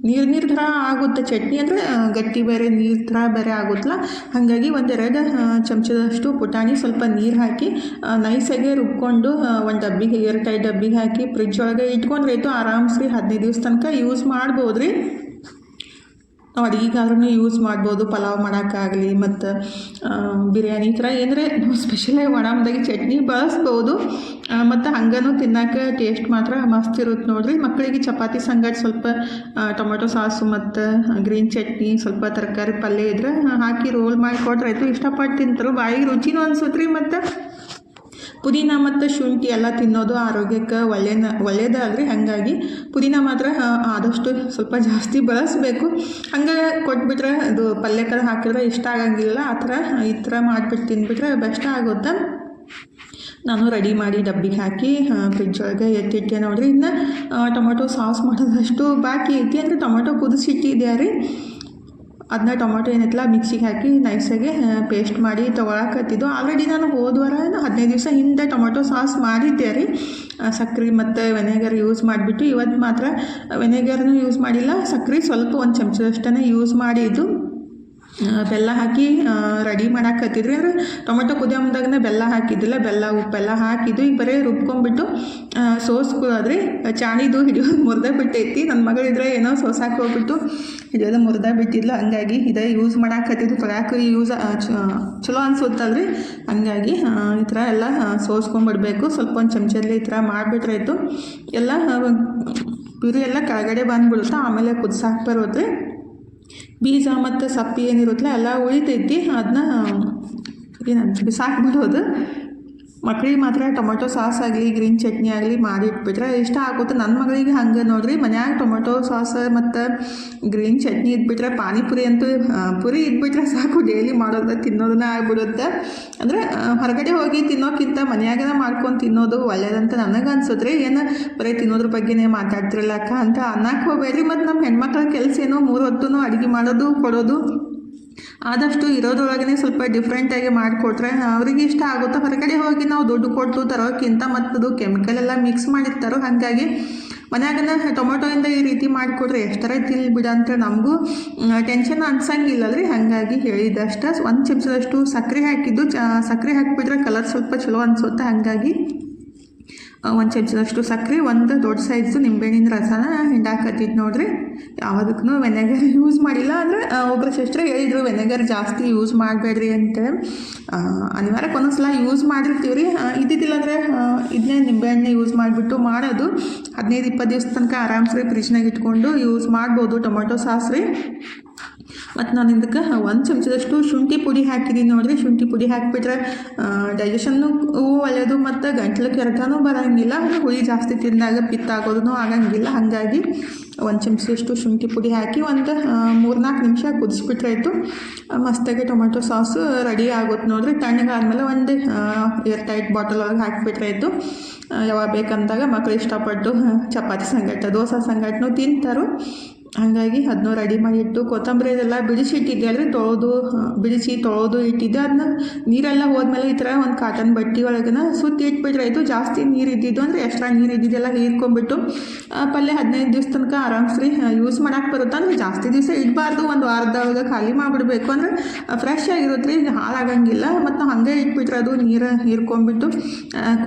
ನೀರು ಥರ ಆಗುತ್ತೆ. ಚಟ್ನಿ ಅಂದರೆ ಗಟ್ಟಿ ಬೇರೆ ನೀರು ಥರ ಬೇರೆ ಆಗುತ್ತಲ್ಲ, ಹಾಗಾಗಿ 1-2 ಚಮಚದಷ್ಟು ಪುಟಾಣಿ ಸ್ವಲ್ಪ ನೀರು ಹಾಕಿ ನೈಸಾಗೆ ರುಬ್ಕೊಂಡು ಒಂದು ಡಬ್ಬಿಗೆ, ಏರ್ಟೈಟ್ ಡಬ್ಬಿಗೆ ಹಾಕಿ ಫ್ರಿಜ್ ಒಳಗೆ ಇಟ್ಕೊಂಡ್ರಾಯ್ತು. ಆರಾಮ್ಸ್ರಿ 15 ದಿವಸ ತನಕ ಯೂಸ್ ಮಾಡ್ಬೋದು ರೀ. ನಾವು ಅಡುಗೆಗಾದ್ರೂ ಯೂಸ್ ಮಾಡ್ಬೋದು, ಪಲಾವ್ ಮಾಡೋಕ್ಕಾಗಲಿ ಮತ್ತು ಬಿರಿಯಾನಿ ಈ ಥರ ಏನಂದರೆ ಸ್ಪೆಷಲಾಗಿ ಒಣಮ್ದಾಗಿ ಚಟ್ನಿ ಬಳಸ್ಬೋದು. ಮತ್ತು ಹಂಗನೂ ತಿನ್ನೋಕೆ ಟೇಸ್ಟ್ ಮಾತ್ರ ಮಸ್ತ್ ಇರುತ್ತೆ ನೋಡಿರಿ. ಮಕ್ಕಳಿಗೆ ಚಪಾತಿ ಸಂಗಡ ಸ್ವಲ್ಪ ಟೊಮೆಟೊ ಸಾಸು ಮತ್ತು ಗ್ರೀನ್ ಚಟ್ನಿ, ಸ್ವಲ್ಪ ತರಕಾರಿ ಪಲ್ಯ ಇದ್ರೆ ಹಾಕಿ ರೋಲ್ ಮಾಡಿ ಕೊಟ್ರಾಯ್ತು. ಇಷ್ಟಪಟ್ಟು ತಿಂತಾರೆ, ಬಾಯಿಗೆ ರುಚಿನೂ ಅನ್ಸುತ್ತೆ ರೀ. ಮತ್ತು ಪುದೀನ ಮತ್ತು ಶುಂಠಿ ಎಲ್ಲ ತಿನ್ನೋದು ಆರೋಗ್ಯಕ್ಕೆ ಒಳ್ಳೆಯದಲ್ರಿ. ಹಾಗಾಗಿ ಪುದೀನ ಮಾತ್ರ ಆದಷ್ಟು ಸ್ವಲ್ಪ ಜಾಸ್ತಿ ಬಳಸಬೇಕು. ಹಂಗೆ ಕೊಟ್ಬಿಟ್ರೆ ಅದು ಪಲ್ಯಕ್ಕೆ ಹಾಕಿದ್ರೆ ಇಷ್ಟ ಆಗಂಗಿಲ್ಲ. ಈ ಥರ ಮಾಡಿಬಿಟ್ಟು ತಿಂದುಬಿಟ್ರೆ ಬೆಸ್ಟ್ ಆಗುತ್ತೆ. ನಾನು ರೆಡಿ ಮಾಡಿ ಡಬ್ಬಿಗೆ ಹಾಕಿ ಫ್ರಿಜ್ ಒಳಗೆ ಎತ್ತಿಟ್ಟೆ ನೋಡಿರಿ. ಇನ್ನು ಟೊಮೆಟೊ ಸಾಸ್ ಮಾಡೋದಷ್ಟು ಬಾಕಿ ಐತಿ. ಅಂದರೆ ಟೊಮೆಟೊ ಕುದಿಸಿಟ್ಟಿದ್ದೆ ರೀ, ಅದನ್ನ ಟೊಮೆಟೊ ಏನೈತಲ್ಲ ಮಿಕ್ಸಿಗೆ ಹಾಕಿ ನೈಸಾಗಿ ಪೇಸ್ಟ್ ಮಾಡಿ ತೊಗೊಳಕತ್ತಿದ್ದು. ಆಲ್ರೆಡಿ ನಾನು ಹೋದ ವಾರ 15 ದಿವಸ ಹಿಂದೆ ಟೊಮೆಟೊ ಸಾಸ್ ಮಾಡಿದ್ದೆ ರೀ. ಸಕ್ಕರೆ ಮತ್ತು ವೆನೆಗರ್ ಯೂಸ್ ಮಾಡಿಬಿಟ್ಟು. ಇವತ್ತು ಮಾತ್ರ ವೆನೆಗರ್ನೂ ಯೂಸ್ ಮಾಡಿಲ್ಲ, ಸಕ್ಕರೆ ಸ್ವಲ್ಪ 1 ಚಮಚದಷ್ಟೇ ಯೂಸ್ ಮಾಡಿದ್ದು. ಬೆಲ್ಲ ಹಾಕಿ ರೆಡಿ ಮಾಡಾಕತ್ತಿದ್ರಿ. ಅಂದರೆ ಟೊಮೆಟೊ ಕುದಿಯೋ ಮುಂದಾಗನೇ ಬೆಲ್ಲ ಹಾಕಿದ್ದಿಲ್ಲ, ಬೆಲ್ಲ ಉಪ್ಪೆಲ್ಲ ಹಾಕಿದ್ದು. ಈಗ ಬರೀ ರುಬ್ಕೊಂಡ್ಬಿಟ್ಟು ಸೋಸ್ಕೊಳ್ಳೋದ್ರಿ. ಚಾಣಿದು ಹಿಡಿಯೋದು ಮುರಿದೇ ಬಿಟ್ಟೈತಿ. ನನ್ನ ಮಗಳಿದ್ರೆ ಏನೋ ಸೋಸಾಕ್ ಹೋಗ್ಬಿಟ್ಟು ಹಿಡಿಯೋದು ಮುರಿದೇ ಬಿಟ್ಟಿದ್ಲು. ಹಂಗಾಗಿ ಇದೇ ಯೂಸ್ ಮಾಡಾಕತ್ತಿದ್ದು. ತೊಳ್ಯಾಕೆ ಯೂಸ್ ಚಲೋ ಅನ್ಸುತ್ತಲ್ರಿ. ಹಂಗಾಗಿ ಈ ಥರ ಎಲ್ಲ ಸೋಸ್ಕೊಂಡ್ಬಿಡ್ಬೇಕು. ಸ್ವಲ್ಪ ಒಂದು ಚಮಚದಲ್ಲಿ ಈ ಥರ ಮಾಡಿಬಿಟ್ರಾಯ್ತು. ಎಲ್ಲ ಪ್ಯೂರಿ ಎಲ್ಲ ಕೆಳಗಡೆ ಬಂದುಬಿಡುತ್ತೆ. ಆಮೇಲೆ ಕುದಿಸಾಕ್ ಬರುತ್ತೆ. ಬೀಜ ಮತ್ತು ಸಪ್ಪಿ ಏನಿರುತ್ತಲ್ಲ ಎಲ್ಲ ಉಳಿತೈತಿ. ಅದನ್ನ ಏನಂತ ಬಿಸಾಕ್ಬಿಡೋದು. ಮಕ್ಕಳಿಗೆ ಮಾತ್ರ ಟೊಮೆಟೊ ಸಾಸ್ ಆಗಲಿ ಗ್ರೀನ್ ಚಟ್ನಿ ಆಗಲಿ ಮಾಡಿ ಇಟ್ಬಿಟ್ರೆ ಇಷ್ಟ ಆಗುತ್ತೆ. ನನ್ನ ಮಗಳಿಗೆ ಹಂಗೆ ನೋಡಿರಿ, ಮನ್ಯಾಗ ಟೊಮೆಟೊ ಸಾಸ್ ಮತ್ತು ಗ್ರೀನ್ ಚಟ್ನಿ ಇದ್ಬಿಟ್ರೆ, ಪಾನಿಪುರಿ ಅಂತೂ ಪುರಿ ಇದ್ಬಿಟ್ರೆ ಸಾಕು, ಡೈಲಿ ಮಾಡೋದು ತಿನ್ನೋದನ್ನ ಆಗ್ಬಿಡುತ್ತೆ. ಅಂದರೆ ಹೊರಗಡೆ ಹೋಗಿ ತಿನ್ನೋಕ್ಕಿಂತ ಮನ್ಯಾಗನ ಮಾಡ್ಕೊಂಡು ತಿನ್ನೋದು ಒಳ್ಳೇದಂತ ನನಗೆ ಅನ್ಸುತ್ತೆ. ಏನು ಬರೀ ತಿನ್ನೋದ್ರ ಬಗ್ಗೆನೇ ಮಾತಾಡ್ತಿರಲ್ಲ ಅಕ್ಕ ಅಂತ ಅನ್ನಕ್ಕೆ ಹೋಗ್ಬೇಡ್ರಿ. ಮತ್ತು ನಮ್ಮ ಹೆಣ್ಮಕ್ಳ ಕೆಲಸ ಏನೋ 3 ಹೊತ್ತು ಅಡುಗೆ ಮಾಡೋದು ಕೊಡೋದು. ಆದಷ್ಟು ಇರೋದ್ರೊಳಗೇ ಸ್ವಲ್ಪ ಡಿಫ್ರೆಂಟಾಗಿ ಮಾಡಿಕೊಟ್ರೆ ಅವ್ರಿಗೆ ಇಷ್ಟ ಆಗುತ್ತೆ. ಹೊರಗಡೆ ಹೋಗಿ ನಾವು ದುಡ್ಡು ಕೊಟ್ಟು ತರೋಕ್ಕಿಂತ ಮತ್ತದು ಕೆಮಿಕಲ್ ಎಲ್ಲ ಮಿಕ್ಸ್ ಮಾಡಿರ್ತಾರೋ. ಹಾಗಾಗಿ ಮನ್ಯಾಗನ ಟೊಮೆಟೊಯಿಂದ ಈ ರೀತಿ ಮಾಡಿಕೊಟ್ರೆ ಎಷ್ಟರ ತಿಲ್ಲಿ ಬಿಡ ಅಂತ ನಮಗೂ ಟೆನ್ಷನ್ ಅನ್ಸಂಗಿಲ್ಲಲ್ರಿ. ಹಾಗಾಗಿ ಹೇಳಿದಷ್ಟು 1 ಚಮಚದಷ್ಟು ಸಕ್ಕರೆ ಹಾಕಿದ್ದು. ಸಕ್ಕರೆ ಹಾಕಿಬಿಟ್ರೆ ಕಲರ್ ಸ್ವಲ್ಪ ಚಲೋ ಅನಿಸುತ್ತೆ. ಹಾಗಾಗಿ 1 ಚಮಚದಷ್ಟು ಸಕ್ಕರೆ, 1 ದೊಡ್ಡ ಸೈಜು ನಿಂಬೆಹಣ್ಣಿನ ರಸನ ಹಿಂಡಾಕತ್ತಿದ್ದು ನೋಡ್ರಿ. ಯಾವುದಕ್ಕೂ ವೆನೆಗರ್ ಯೂಸ್ ಮಾಡಿಲ್ಲ. ಅಂದರೆ ಒಬ್ಬರು ಸಿಸ್ಟ್ರ್ ಹೇಳಿದರು ವೆನೆಗರ್ ಜಾಸ್ತಿ ಯೂಸ್ ಮಾಡಬೇಡ್ರಿ ಅಂತ. ಅನಿವಾರ್ಯಕ್ಕೆ ಒಂದೊಂದ್ಸಲ ಯೂಸ್ ಮಾಡಿರ್ತೀವಿ ರೀ. ಇದ್ದಿದ್ದಿಲ್ಲ ಅಂದರೆ ಇದನ್ನೇ ನಿಂಬೆಹಣ್ಣೆ ಯೂಸ್ ಮಾಡಿಬಿಟ್ಟು ಮಾಡೋದು. 15-20 ದಿವಸ ತನಕ ಆರಾಮ್ಸ್ರಿ ಫ್ರಿಜ್ನಾಗ ಇಟ್ಕೊಂಡು ಯೂಸ್ ಮಾಡ್ಬೋದು ಟೊಮೆಟೊ ಸಾಸ್ ರೀ. ಮತ್ತು ನಾನು ಇದಕ್ಕೆ 1 ಚಮಚದಷ್ಟು ಶುಂಠಿ ಪುಡಿ ಹಾಕಿದ್ದೀನಿ ನೋಡಿರಿ. ಶುಂಠಿ ಪುಡಿ ಹಾಕಿಬಿಟ್ರೆ ಡೈಜೆಷನ್ನು ಒಳ್ಳೆಯದು ಮತ್ತು ಗಂಟ್ಲು ಕೆರೆತನೂ ಬರೋಂಗಿಲ್ಲ. ಹುಳಿ ಜಾಸ್ತಿ ತಿಂದಾಗ ಪಿತ್ತ ಆಗೋದೂ ಆಗಂಗಿಲ್ಲ. ಹಾಗಾಗಿ 1 ಚಮಚದಷ್ಟು ಶುಂಠಿ ಪುಡಿ ಹಾಕಿ ಒಂದು 3-4 ನಿಮಿಷ ಕುದಿಸ್ಬಿಟ್ರಾಯ್ತು. ಮಸ್ತಾಗಿ ಟೊಮೆಟೊ ಸಾಸು ರೆಡಿ ಆಗುತ್ತೆ ನೋಡಿರಿ. ತಣ್ಣಗಾದ್ಮೇಲೆ ಒಂದು ಏರ್ ಟೈಟ್ ಬಾಟಲ್ ಒಳಗೆ ಹಾಕಿಬಿಟ್ರಾಯ್ತು. ಯಾವಾಗ ಬೇಕಂದಾಗ ಮಕ್ಕಳು ಇಷ್ಟಪಟ್ಟು ಚಪಾತಿ ಸಂಗಟ ದೋಸೆ ಸಂಗಟನೂ ತಿಂತಾರೋ. ಹಾಗಾಗಿ ಅದನ್ನು ರೆಡಿ ಮಾಡಿಟ್ಟು ಕೊತ್ತಂಬರಿ ಇದೆಲ್ಲ ಬಿಡಿಸಿಟ್ಟಿದ್ದೆ ಅಲ್ರಿ. ತೊಳೆದು ಇಟ್ಟಿದ್ದೆ. ಅದನ್ನ ನೀರೆಲ್ಲ ಹೋದ್ಮೇಲೆ ಈ ಥರ ಒಂದು ಕಾಟನ್ ಬಟ್ಟೆ ಒಳಗನ ಸುತ್ತಿ ಇಟ್ಬಿಟ್ರಾಯ್ತು. ಜಾಸ್ತಿ ನೀರು ಇದ್ದಿದ್ದು ಅಂದರೆ ಎಕ್ಸ್ಟ್ರಾ ನೀರು ಇದ್ದಿದ್ದೆಲ್ಲ ಹೀರ್ಕೊಂಡ್ಬಿಟ್ಟು ಪಲ್ಯ 15 ದಿವಸ ತನಕ ಆರಾಮ್ಸ್ರಿ ಯೂಸ್ ಮಾಡೋಕೆ ಬರುತ್ತೆ. ಅಂದರೆ ಜಾಸ್ತಿ ದಿವಸ ಇಡಬಾರ್ದು, 1 ವಾರದೊಳಗೆ ಖಾಲಿ ಮಾಡಿಬಿಡ್ಬೇಕು. ಅಂದರೆ ಫ್ರೆಶ್ ಆಗಿರುತ್ತೆ ರೀ, ಹಾಳಾಗಂಗಿಲ್ಲ. ಮತ್ತು ನಾವು ಹಾಗೆ ಇಟ್ಬಿಟ್ರೆ ಅದು ನೀರು ಹೀರ್ಕೊಂಡ್ಬಿಟ್ಟು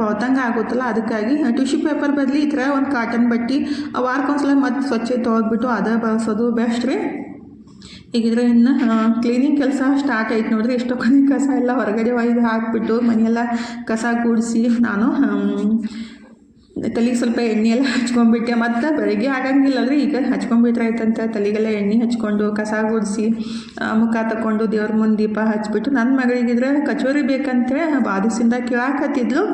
ಕೊಳ್ತಂಗೆ ಆಗುತ್ತಲ್ಲ. ಅದಕ್ಕಾಗಿ ಟಿಶ್ಯೂ ಪೇಪರ್ ಬದಲಿ ಈ ಥರ ಒಂದು ಕಾಟನ್ ಬಟ್ಟೆ ವಾರಕ್ಕೊಂದ್ಸಲ ಮತ್ತು ಸ್ವಚ್ಛ ತೊಳೆದ್ಬಿಟ್ಟು ಅದ ಬಳಸೋದು ಬೆಸ್ಟ್ ರೀ. ಈಗಿದ್ರೆ ಇನ್ನು ಕ್ಲೀನಿಂಗ್ ಕೆಲಸ ಸ್ಟಾರ್ಟ್ ಆಯ್ತು ನೋಡಿರಿ. ಎಷ್ಟೊಂದು ಕಸ ಎಲ್ಲ ಹೊರಗಡೆ ಒಯ್ದು ಹಾಕಿಬಿಟ್ಟು ಮನೆಯೆಲ್ಲ ಕಸ ಕೂಡಿಸಿ ನಾನು ತಲೆಗೆ ಸ್ವಲ್ಪ ಎಣ್ಣೆ ಎಲ್ಲ ಹಚ್ಕೊಂಡ್ಬಿಟ್ಟೆ. ಮತ್ತು ಬೆಳಗ್ಗೆ ಆಗಂಗಿಲ್ಲ ರೀ, ಈಗ ಹಚ್ಕೊಂಡ್ಬಿಟ್ರಾಯ್ತಂತ ತಲೆಗೆಲ್ಲ ಎಣ್ಣೆ ಹಚ್ಕೊಂಡು ಕಸ ಗುಡಿಸಿ ಮುಖ ತಗೊಂಡು ದೇವ್ರ ಮುಂದೆ ದೀಪ ಹಚ್ಬಿಟ್ಟು ನನ್ನ ಮಗಳಿಗಿದ್ರೆ ಕಚೋರಿ ಬೇಕಂತೇಳಿ ಬಾದಿಸಿಂದ ಕೇಳಾಕತ್ತಿದ್ಲು.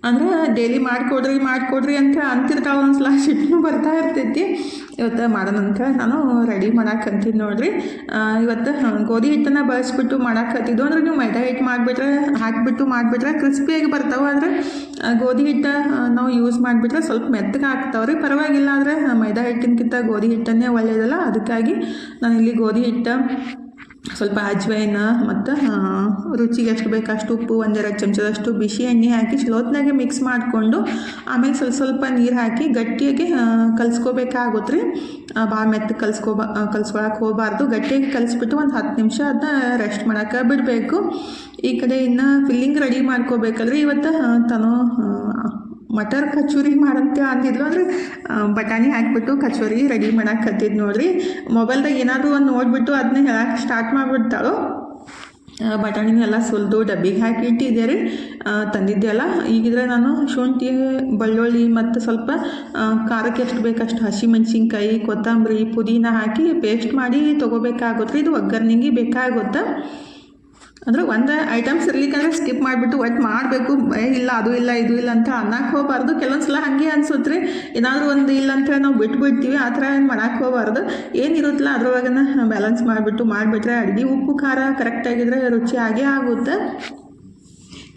ಅಂದ್ರೆ ಡೈಲಿ ಮಾಡಿಕೊಡ್ರಿ ಅಂತ ಅಂತಿರ್ತಾವೆ. ಒಂದ್ಸಲ ಸಿಟ್ಟು ಬರ್ತಾ ಇರ್ತೈತಿ. ಇವತ್ತು ಮಾಡೋಣಂತ ನಾನು ರೆಡಿ ಮಾಡಾಕಂತೀನಿ ನೋಡಿರಿ. ಇವತ್ತು ಗೋಧಿ ಹಿಟ್ಟನ್ನು ಬಳಸ್ಬಿಟ್ಟು ಮಾಡಾಕತ್ತಿದ್ದು. ಅಂದರೆ ನೀವು ಮೈದಾ ಹಿಟ್ಟು ಮಾಡಿಬಿಟ್ರೆ ಕ್ರಿಸ್ಪಿಯಾಗಿ ಬರ್ತಾವೆ. ಆದರೆ ಗೋಧಿ ಹಿಟ್ಟು ನಾವು ಯೂಸ್ ಮಾಡಿಬಿಟ್ರೆ ಸ್ವಲ್ಪ ಮೆತ್ತಗೆ ಆಗ್ತಾವೆ ರೀ. ಪರವಾಗಿಲ್ಲ. ಆದರೆ ಮೈದಾ ಹಿಟ್ಟಿನಕ್ಕಿಂತ ಗೋಧಿ ಹಿಟ್ಟನ್ನೇ ಒಳ್ಳೆಯದಲ್ಲ. ಅದಕ್ಕಾಗಿ ನಾನು ಇಲ್ಲಿ ಗೋಧಿ ಹಿಟ್ಟು, ಸ್ವಲ್ಪ ಅಜ್ವೈನ ಮತ್ತು ರುಚಿಗೆ ಎಷ್ಟು ಬೇಕು ಅಷ್ಟು ಉಪ್ಪು, 1-2 ಚಮಚದಷ್ಟು ಬಿಸಿ ಎಣ್ಣೆ ಹಾಕಿ ಚಲೋತ್ನಾಗೆ ಮಿಕ್ಸ್ ಮಾಡಿಕೊಂಡು ಆಮೇಲೆ ಸ್ವಲ್ಪ ನೀರು ಹಾಕಿ ಗಟ್ಟಿಯಾಗಿ ಕಲಿಸ್ಕೋಬೇಕಾಗುತ್ತೆ ರೀ. ಭಾಳ ಮೆತ್ತಗೆ ಕಲಿಸ್ಕೊಳಕ್ಕೆ ಹೋಗಬಾರ್ದು. ಗಟ್ಟಿಯಾಗಿ ಕಲಿಸ್ಬಿಟ್ಟು ಒಂದು 10 ನಿಮಿಷ ಅದನ್ನ ರೆಸ್ಟ್ ಮಾಡೋಕೆ ಬಿಡಬೇಕು. ಈ ಕಡೆ ಇನ್ನು ಫಿಲ್ಲಿಂಗ್ ರೆಡಿ ಮಾಡ್ಕೋಬೇಕಲ್ರಿ. ಇವತ್ತು ತಾನು ಮಟರ್ ಕಚೋರಿ ಮಾಡಂತ ಅಂದಿದ್ಲು. ಅಂದರೆ ಬಟಾಣಿ ಹಾಕಿಬಿಟ್ಟು ಕಚೋರಿ ರೆಡಿ ಮಾಡಾಕತ್ತಿದ್ದು ನೋಡಿರಿ. ಮೊಬೈಲ್ದಾಗ ಏನಾದರೂ ಒಂದು ನೋಡಿಬಿಟ್ಟು ಅದನ್ನ ಹೇಳಕ್ಕೆ ಸ್ಟಾರ್ಟ್ ಮಾಡಿಬಿಡ್ತಾಳು. ಬಟಾಣಿನೆಲ್ಲ ಸುಲಿದು ಡಬ್ಬಿಗೆ ಹಾಕಿ ಇಟ್ಟಿದ್ದೆ ರೀ. ತಂದಿದ್ದೆ ಅಲ್ಲ. ಈಗಿದ್ರೆ ನಾನು ಶುಂಠಿ, ಬೆಳ್ಳುಳ್ಳಿ ಮತ್ತು ಸ್ವಲ್ಪ ಖಾರಕ್ಕೆ ಎಷ್ಟು ಬೇಕಷ್ಟು ಹಸಿಮೆಣ್ಸಿನ್ಕಾಯಿ, ಕೊತ್ತಂಬರಿ, ಪುದೀನ ಹಾಕಿ ಪೇಸ್ಟ್ ಮಾಡಿ ತೊಗೋಬೇಕಾಗುತ್ತೆ ರೀ. ಇದು ಒಗ್ಗರ್ನಿಗೆ ಬೇಕಾಗುತ್ತೆ. ಅಂದ್ರೆ ಒಂದು ಐಟಮ್ಸ್ ಇರ್ಲಿಕ್ಕಂದ್ರೆ ಸ್ಕಿಪ್ ಮಾಡಿಬಿಟ್ಟು ಒಟ್ಟು ಮಾಡಬೇಕು. ಇಲ್ಲ ಅದು ಇಲ್ಲ ಇದು ಇಲ್ಲ ಅಂತ ಅನ್ನಕ್ಕೆ ಹೋಗಬಾರ್ದು. ಕೆಲವೊಂದು ಸಲ ಹಾಗೆ ಅನ್ಸುತ್ತೆ ರೀ, ಏನಾದರೂ ಒಂದು ಇಲ್ಲ ಅಂತೇಳಿ ನಾವು ಬಿಟ್ಬಿಡ್ತೀವಿ. ಆ ಥರ ಏನು ಮಾಡಕ್ಕೆ ಹೋಗಬಾರ್ದು. ಏನಿರುತ್ತಲ್ಲ ಅದ್ರೊಳಗನ ಬ್ಯಾಲೆನ್ಸ್ ಮಾಡಿಬಿಟ್ರೆ ಅಡುಗೆ ಉಪ್ಪು ಖಾರ ಕರೆಕ್ಟಾಗಿದ್ರೆ ರುಚಿ ಆಗೇ ಆಗುತ್ತೆ.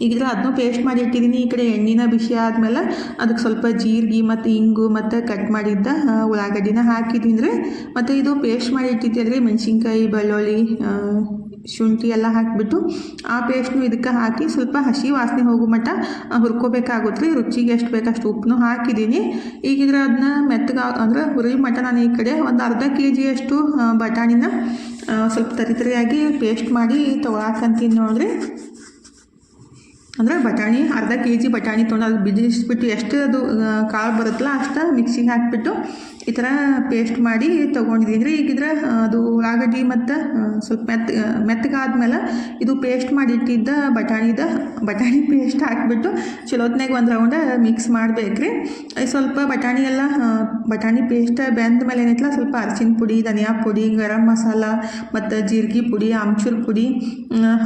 ಈಗಿದ್ರೆ ಅದನ್ನೂ ಪೇಸ್ಟ್ ಮಾಡಿ ಇಟ್ಟಿದ್ದೀನಿ. ಈ ಕಡೆ ಎಣ್ಣೆನ ಬಿಸಿ ಆದಮೇಲೆ ಅದಕ್ಕೆ ಸ್ವಲ್ಪ ಜೀರಿಗೆ ಮತ್ತು ಇಂಗು ಮತ್ತು ಕಟ್ ಮಾಡಿದ್ದ ಉಳ್ಳಾಗಡ್ಡಿನ ಹಾಕಿದ್ದೀನಿ ರೀ. ಮತ್ತು ಇದು ಪೇಸ್ಟ್ ಮಾಡಿ ಇಟ್ಟಿದ್ದೀರಿ ಮೆಣಸಿನ್ಕಾಯಿ, ಬೆಳ್ಳುಳ್ಳಿ, ಶುಂಠಿ ಎಲ್ಲ ಹಾಕಿಬಿಟ್ಟು ಆ ಪೇಸ್ಟ್ನು ಇದಕ್ಕೆ ಹಾಕಿ ಸ್ವಲ್ಪ ಹಸಿ ವಾಸನೆ ಹೋಗೋ ಮಟ್ಟ ಹುರ್ಕೋಬೇಕಾಗುತ್ತೆ ರೀ. ರುಚಿಗೆ ಎಷ್ಟು ಬೇಕಷ್ಟು ಉಪ್ಪನ್ನು ಹಾಕಿದ್ದೀನಿ. ಈಗಿದ್ರೆ ಅದನ್ನ ಮೆತ್ತಗೆ ಅಂದರೆ ಹುರಿ ಮಟ್ಟ ನಾನು ಈ ಕಡೆ ಒಂದು ಅರ್ಧ kg ಬಟಾಣಿನ ಸ್ವಲ್ಪ ತರಿಯಾಗಿ ಪೇಸ್ಟ್ ಮಾಡಿ ತೊಗೊಳಕಂತೀನಿ ನೋಡಿರಿ. ಅಂದರೆ ಬಟಾಣಿ ಅರ್ಧ kg ಬಟಾಣಿ ತೊಗೊಂಡು ಅದು ಬಿಡಿಸ್ಬಿಟ್ಟು ಎಷ್ಟು ಅದು ಕಾಳು ಬರುತ್ತಲ್ಲ ಅಷ್ಟು ಮಿಕ್ಸಿಗೆ ಹಾಕಿಬಿಟ್ಟು ಈ ಥರ ಪೇಸ್ಟ್ ಮಾಡಿ ತೊಗೊಂಡಿದ್ದೀನಿ ರೀ. ಈಗಿದ್ರೆ ಅದು ಉಳ್ಳಾಗಡ್ಡಿ ಮತ್ತು ಸ್ವಲ್ಪ ಮೆತ್ತಗಾದ್ಮೇಲೆ ಇದು ಪೇಸ್ಟ್ ಮಾಡಿಟ್ಟಿದ್ದ ಬಟಾಣಿ ಪೇಸ್ಟ್ ಹಾಕಿಬಿಟ್ಟು ಚಲೋತ್ನಾಗ ಒಂದು ರೌಂಡ ಮಿಕ್ಸ್ ಮಾಡಬೇಕ್ರಿ. ಸ್ವಲ್ಪ ಬಟಾಣಿ ಪೇಸ್ಟ್ ಬೆಂದ ಮೇಲೆ ಏನೈತಲ್ಲ ಸ್ವಲ್ಪ ಅರಿಶಿನ ಪುಡಿ, ಧನಿಯಾ ಪುಡಿ, ಗರಂ ಮಸಾಲ ಮತ್ತು ಜೀರಿಗೆ ಪುಡಿ, ಆಮ್ಚೂರು ಪುಡಿ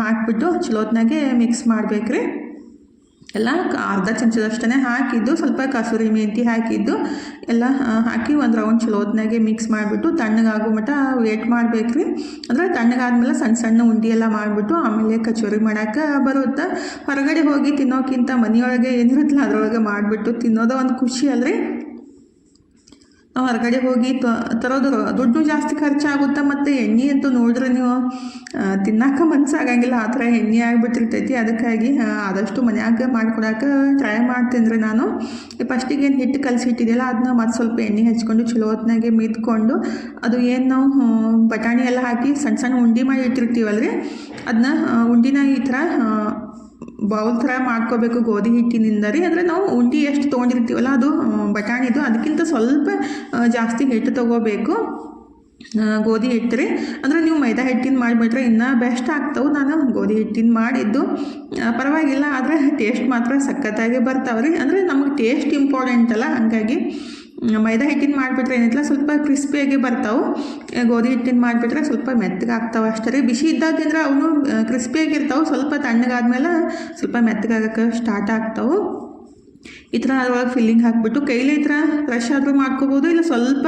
ಹಾಕಿಬಿಟ್ಟು ಚಲೋತ್ನಾಗೆ ಮಿಕ್ಸ್ ಮಾಡಬೇಕ್ರಿ. ಎಲ್ಲ ಅರ್ಧ ಚಮಚದಷ್ಟೇ ಹಾಕಿದ್ದು, ಸ್ವಲ್ಪ ಕಸೂರಿ ಮೆಂತಿ ಹಾಕಿದ್ದು ಎಲ್ಲ ಹಾಕಿ ಒಂದು ರೌಂಡ್ ಚಲೋತ್ನಾಗೆ ಮಿಕ್ಸ್ ಮಾಡಿಬಿಟ್ಟು ತಣ್ಣಗಾಗೋ ಮಟ್ಟ ವೇಟ್ ಮಾಡಬೇಕ್ರಿ. ಅಂದರೆ ತಣ್ಣಗಾದ್ಮೇಲೆ ಸಣ್ಣ ಸಣ್ಣ ಉಂಡೆ ಎಲ್ಲ ಮಾಡಿಬಿಟ್ಟು ಆಮೇಲೆ ಕಚೋರಿ ಮಾಡೋಕೆ ಬರುತ್ತೆ. ಹೊರಗಡೆ ಹೋಗಿ ತಿನ್ನೋಕ್ಕಿಂತ ಮನೆಯೊಳಗೆ ಏನಿರುತ್ತಲ್ಲ ಅದರೊಳಗೆ ಮಾಡಿಬಿಟ್ಟು ತಿನ್ನೋದು ಒಂದು ಖುಷಿ ಅಲ್ರಿ. ನಾವು ಹೊರಗಡೆ ಹೋಗಿ ತರೋದು ದುಡ್ಡು ಜಾಸ್ತಿ ಖರ್ಚಾಗುತ್ತೆ, ಮತ್ತು ಎಣ್ಣೆ ಅಂತೂ ನೋಡಿದ್ರೆ ನೀವು ತಿನ್ನೋಕೆ ಮನಸ್ಸಾಗಂಗಿಲ್ಲ, ಆ ಥರ ಎಣ್ಣೆ ಆಗಿಬಿಟ್ಟಿರ್ತೈತಿ. ಅದಕ್ಕಾಗಿ ಆದಷ್ಟು ಮನ್ಯಾಗ ಮಾಡ್ಕೊಡೋಕೆ ಟ್ರೈ ಮಾಡ್ತೀನಿ ರೀ ನಾನು. ಫಸ್ಟಿಗೆ ಏನು ಹಿಟ್ಟು ಕಲಸಿಟ್ಟಿದೆಯಲ್ಲ ಅದನ್ನ ಮತ್ತು ಸ್ವಲ್ಪ ಎಣ್ಣೆ ಹಚ್ಕೊಂಡು ಚಲೋ ಹೊತ್ನಾಗೆ ಮಿದ್ಕೊಂಡು ಅದು ಏನು ನಾವು ಬಟಾಣಿ ಎಲ್ಲ ಹಾಕಿ ಸಣ್ಣ ಸಣ್ಣ ಉಂಡೆ ಮಾಡಿ ಇಟ್ಟಿರ್ತೀವಲ್ರಿ, ಅದನ್ನ ಉಂಡಿನ ಈ ಥರ ಬೌಲ್ ಥರ ಮಾಡ್ಕೋಬೇಕು ಗೋಧಿ ಹಿಟ್ಟಿನಿಂದ ರೀ. ಅಂದರೆ ನಾವು ಉಂಡೆ ಎಷ್ಟು ತೊಗೊಂಡಿರ್ತೀವಲ್ಲ ಅದು ಬಟಾಣಿದು ಅದಕ್ಕಿಂತ ಸ್ವಲ್ಪ ಜಾಸ್ತಿ ಹಿಟ್ಟು ತೊಗೋಬೇಕು, ಗೋಧಿ ಹಿಟ್ಟು ರೀ. ಅಂದರೆ ನೀವು ಮೈದಾ ಹಿಟ್ಟಿನ ಮಾಡಿಬಿಟ್ರೆ ಇನ್ನೂ ಬೆಸ್ಟ್ ಆಗ್ತಾವೆ. ನಾನು ಗೋಧಿ ಹಿಟ್ಟಿನ ಮಾಡಿದ್ದು ಪರವಾಗಿಲ್ಲ, ಆದರೆ ಟೇಸ್ಟ್ ಮಾತ್ರ ಸಖತ್ತಾಗಿ ಬರ್ತಾವೆ ರೀ. ಅಂದರೆ ನಮಗೆ ಟೇಸ್ಟ್ ಇಂಪಾರ್ಟೆಂಟ್ ಅಲ್ಲ, ಹಾಗಾಗಿ ಮೈದಾ ಹಿಟ್ಟಿನ ಮಾಡಿಬಿಟ್ರೆ ಏನಿಲ್ಲ ಸ್ವಲ್ಪ ಕ್ರಿಸ್ಪಿಯಾಗಿ ಬರ್ತಾವೆ. ಗೋಧಿ ಹಿಟ್ಟಿನ ಮಾಡಿಬಿಟ್ರೆ ಸ್ವಲ್ಪ ಮೆತ್ತಗೆ ಆಗ್ತಾವೆ ಅಷ್ಟೇ ರೀ. ಬಿಸಿ ಇದ್ದಾಗಿಂದ್ರೆ ಅವನು ಕ್ರಿಸ್ಪಿಯಾಗಿರ್ತಾವೆ, ಸ್ವಲ್ಪ ತಣ್ಣಗಾದ್ಮೇಲೆ ಸ್ವಲ್ಪ ಮೆತ್ತಗಾಗಕ್ಕೆ ಸ್ಟಾರ್ಟ್ ಆಗ್ತಾವೆ. ಈ ಥರ ಅದ್ರೊಳಗೆ ಫಿಲ್ಲಿಂಗ್ ಹಾಕಿಬಿಟ್ಟು ಕೈಲೇ ಈ ಥರ ಫ್ರೆಶ್ ಆದರೂ ಮಾಡ್ಕೋಬೋದು, ಇಲ್ಲ ಸ್ವಲ್ಪ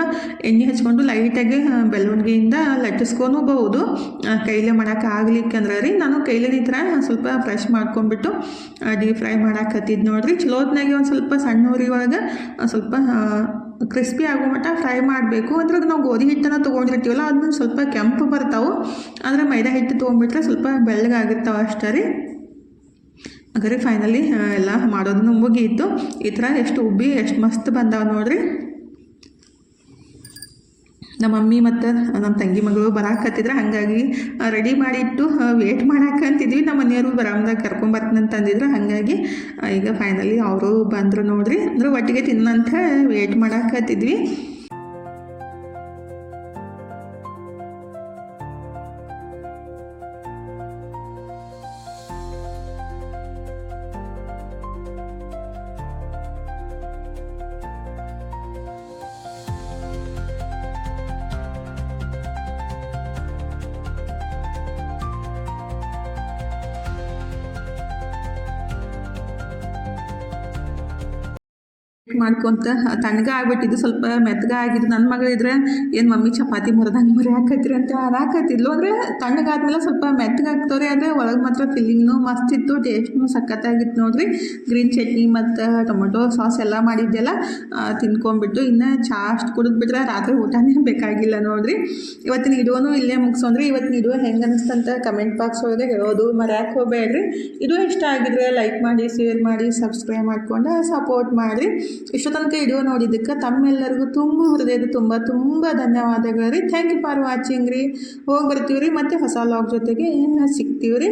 ಎಣ್ಣೆ ಹಚ್ಕೊಂಡು ಲೈಟಾಗಿ ಬೆಳ್ಳುಣಿಗೆಯಿಂದ ಲಟ್ಟಿಸ್ಕೊಬಹುದು. ಕೈಲೇ ಮಾಡೋಕೆ ಆಗ್ಲಿಕ್ಕೆ ಅಂದ್ರೆ ರೀ ನಾನು ಕೈಲೇ ಈ ಥರ ಸ್ವಲ್ಪ ಫ್ರೆಶ್ ಮಾಡ್ಕೊಂಡ್ಬಿಟ್ಟು ಡೀಪ್ ಫ್ರೈ ಮಾಡಾಕತ್ತಿದ್ದು ನೋಡಿರಿ. ಚಲೋತ್ನಾಗೆ ಒಂದು ಸ್ವಲ್ಪ ಸಣ್ಣ ಉರಿ ಒಳಗೆ ಸ್ವಲ್ಪ ಕ್ರಿಸ್ಪಿ ಆಗೋ ಮಟ್ಟ ಫ್ರೈ ಮಾಡಬೇಕು. ಅಂದ್ರೆ ನಾವು ಗೋಧಿ ಹಿಟ್ಟನ್ನು ತೊಗೊಂಡಿರ್ತೀವಲ್ಲ ಅದನ್ನ ಸ್ವಲ್ಪ ಕೆಂಪು ಬರ್ತಾವೆ, ಆದರೆ ಮೈದಾ ಹಿಟ್ಟು ತೊಗೊಂಡ್ಬಿಟ್ರೆ ಸ್ವಲ್ಪ ಬೆಳ್ಳಗಾಗಿರ್ತಾವೆ ಅಷ್ಟೇ ರೀ. ಹಾಗಾದ್ರೆ ಫೈನಲಿ ಎಲ್ಲ ಮಾಡೋದನ್ನು ಮುಗಿಯಿತು. ಈ ಥರ ಎಷ್ಟು ಉಬ್ಬಿ ಎಷ್ಟು ಮಸ್ತ್ ಬಂದಾವೆ ನೋಡಿರಿ. ನಮ್ಮ ಮಮ್ಮಿ ಮತ್ತು ನಮ್ಮ ತಂಗಿ ಮಗಳು ಬರಾಕತ್ತಿದ್ರೆ ಹಾಗಾಗಿ ರೆಡಿ ಮಾಡಿಟ್ಟು ವೇಟ್ ಮಾಡಾಕಂತಿದ್ವಿ. ನಮ್ಮ ಮನೆಯವರು ಬರಾಮದಾಗ ಕರ್ಕೊಂಬರ್ತೀನಿ ಅಂತಂದಿದ್ರು, ಹಾಗಾಗಿ ಈಗ ಫೈನಲಿ ಅವರು ಬಂದರು ನೋಡಿರಿ. ಅಂದ್ರೆ ಒಟ್ಟಿಗೆ ತಿನ್ನಂತ ವೇಟ್ ಮಾಡಾಕತ್ತಿದ್ವಿ. ಮಾಡ್ಕೊಂತ ತಣ್ಣಗೆ ಆಗ್ಬಿಟ್ಟಿದ್ದು, ಸ್ವಲ್ಪ ಮೆತ್ತಗೆ ಆಗಿದ್ದು. ನನ್ನ ಮಗಳಿದ್ರೆ ಏನು ಮಮ್ಮಿ ಚಪಾತಿ ಮರದಂಗೆ ಮರಿ ಹಾಕತ್ತೀರಿ ಅಂತ ಹಾಕತ್ತಿದ್ಲು. ಅಂದರೆ ತಣ್ಣಗಾದ್ಮೇಲೆ ಸ್ವಲ್ಪ ಮೆತ್ತಗೆ ಆಗ್ತವ್ರಿ, ಆದರೆ ಒಳಗೆ ಮಾತ್ರ ಫಿಲ್ಲಿಂಗ್ನು ಮಸ್ತ್ ಇತ್ತು, ಟೇಸ್ಟ್ನು ಸಖತ್ತಾಗಿತ್ತು ನೋಡಿರಿ. ಗ್ರೀನ್ ಚಟ್ನಿ ಮತ್ತು ಟೊಮೊಟೊ ಸಾಸ್ ಎಲ್ಲ ಮಾಡಿದ್ದೆಲ್ಲ ತಿನ್ಕೊಂಡ್ಬಿಟ್ಟು ಇನ್ನು ಚಾ ಅಷ್ಟು ಕುಡಿದ್ಬಿಟ್ರೆ ರಾತ್ರಿ ಊಟನೇ ಬೇಕಾಗಿಲ್ಲ ನೋಡಿರಿ. ಇವತ್ತಿನ ವಿಡಿಯೋನು ಇಲ್ಲೇ ಮುಗಿಸೋಣ್ರಿ. ಇವತ್ತಿನ ವಿಡಿಯೋ ಹೆಂಗೆ ಅನಿಸ್ತಂತ ಕಮೆಂಟ್ ಬಾಕ್ಸ್ ಒಳಗೆ ಹೇಳೋದು ಮರ್ಯಾಕೆ ಹೋಗಬೇಡ್ರಿ. ವಿಡಿಯೋ ಇಷ್ಟ ಆಗಿದ್ರೆ ಲೈಕ್ ಮಾಡಿ, ಶೇರ್ ಮಾಡಿ, ಸಬ್ಸ್ಕ್ರೈಬ್ ಮಾಡ್ಕೊಂಡು ಸಪೋರ್ಟ್ ಮಾಡಿರಿ. ಇಷ್ಟು ತನಕ ವಿಡಿಯೋ ನೋಡಿದ್ದಕ್ಕೆ ತಮ್ಮೆಲ್ಲರಿಗೂ ತುಂಬ ಹೃದಯದ ತುಂಬ ಧನ್ಯವಾದಗಳು ರೀ. ಥ್ಯಾಂಕ್ ಯು ಫಾರ್ ವಾಚಿಂಗ್ ರೀ. ಹೋಗಿ ಬರ್ತೀವಿ ರೀ, ಮತ್ತು ಹೊಸ ಲಾಗ್ ಜೊತೆಗೆ ಸಿಗ್ತೀವಿ ರೀ.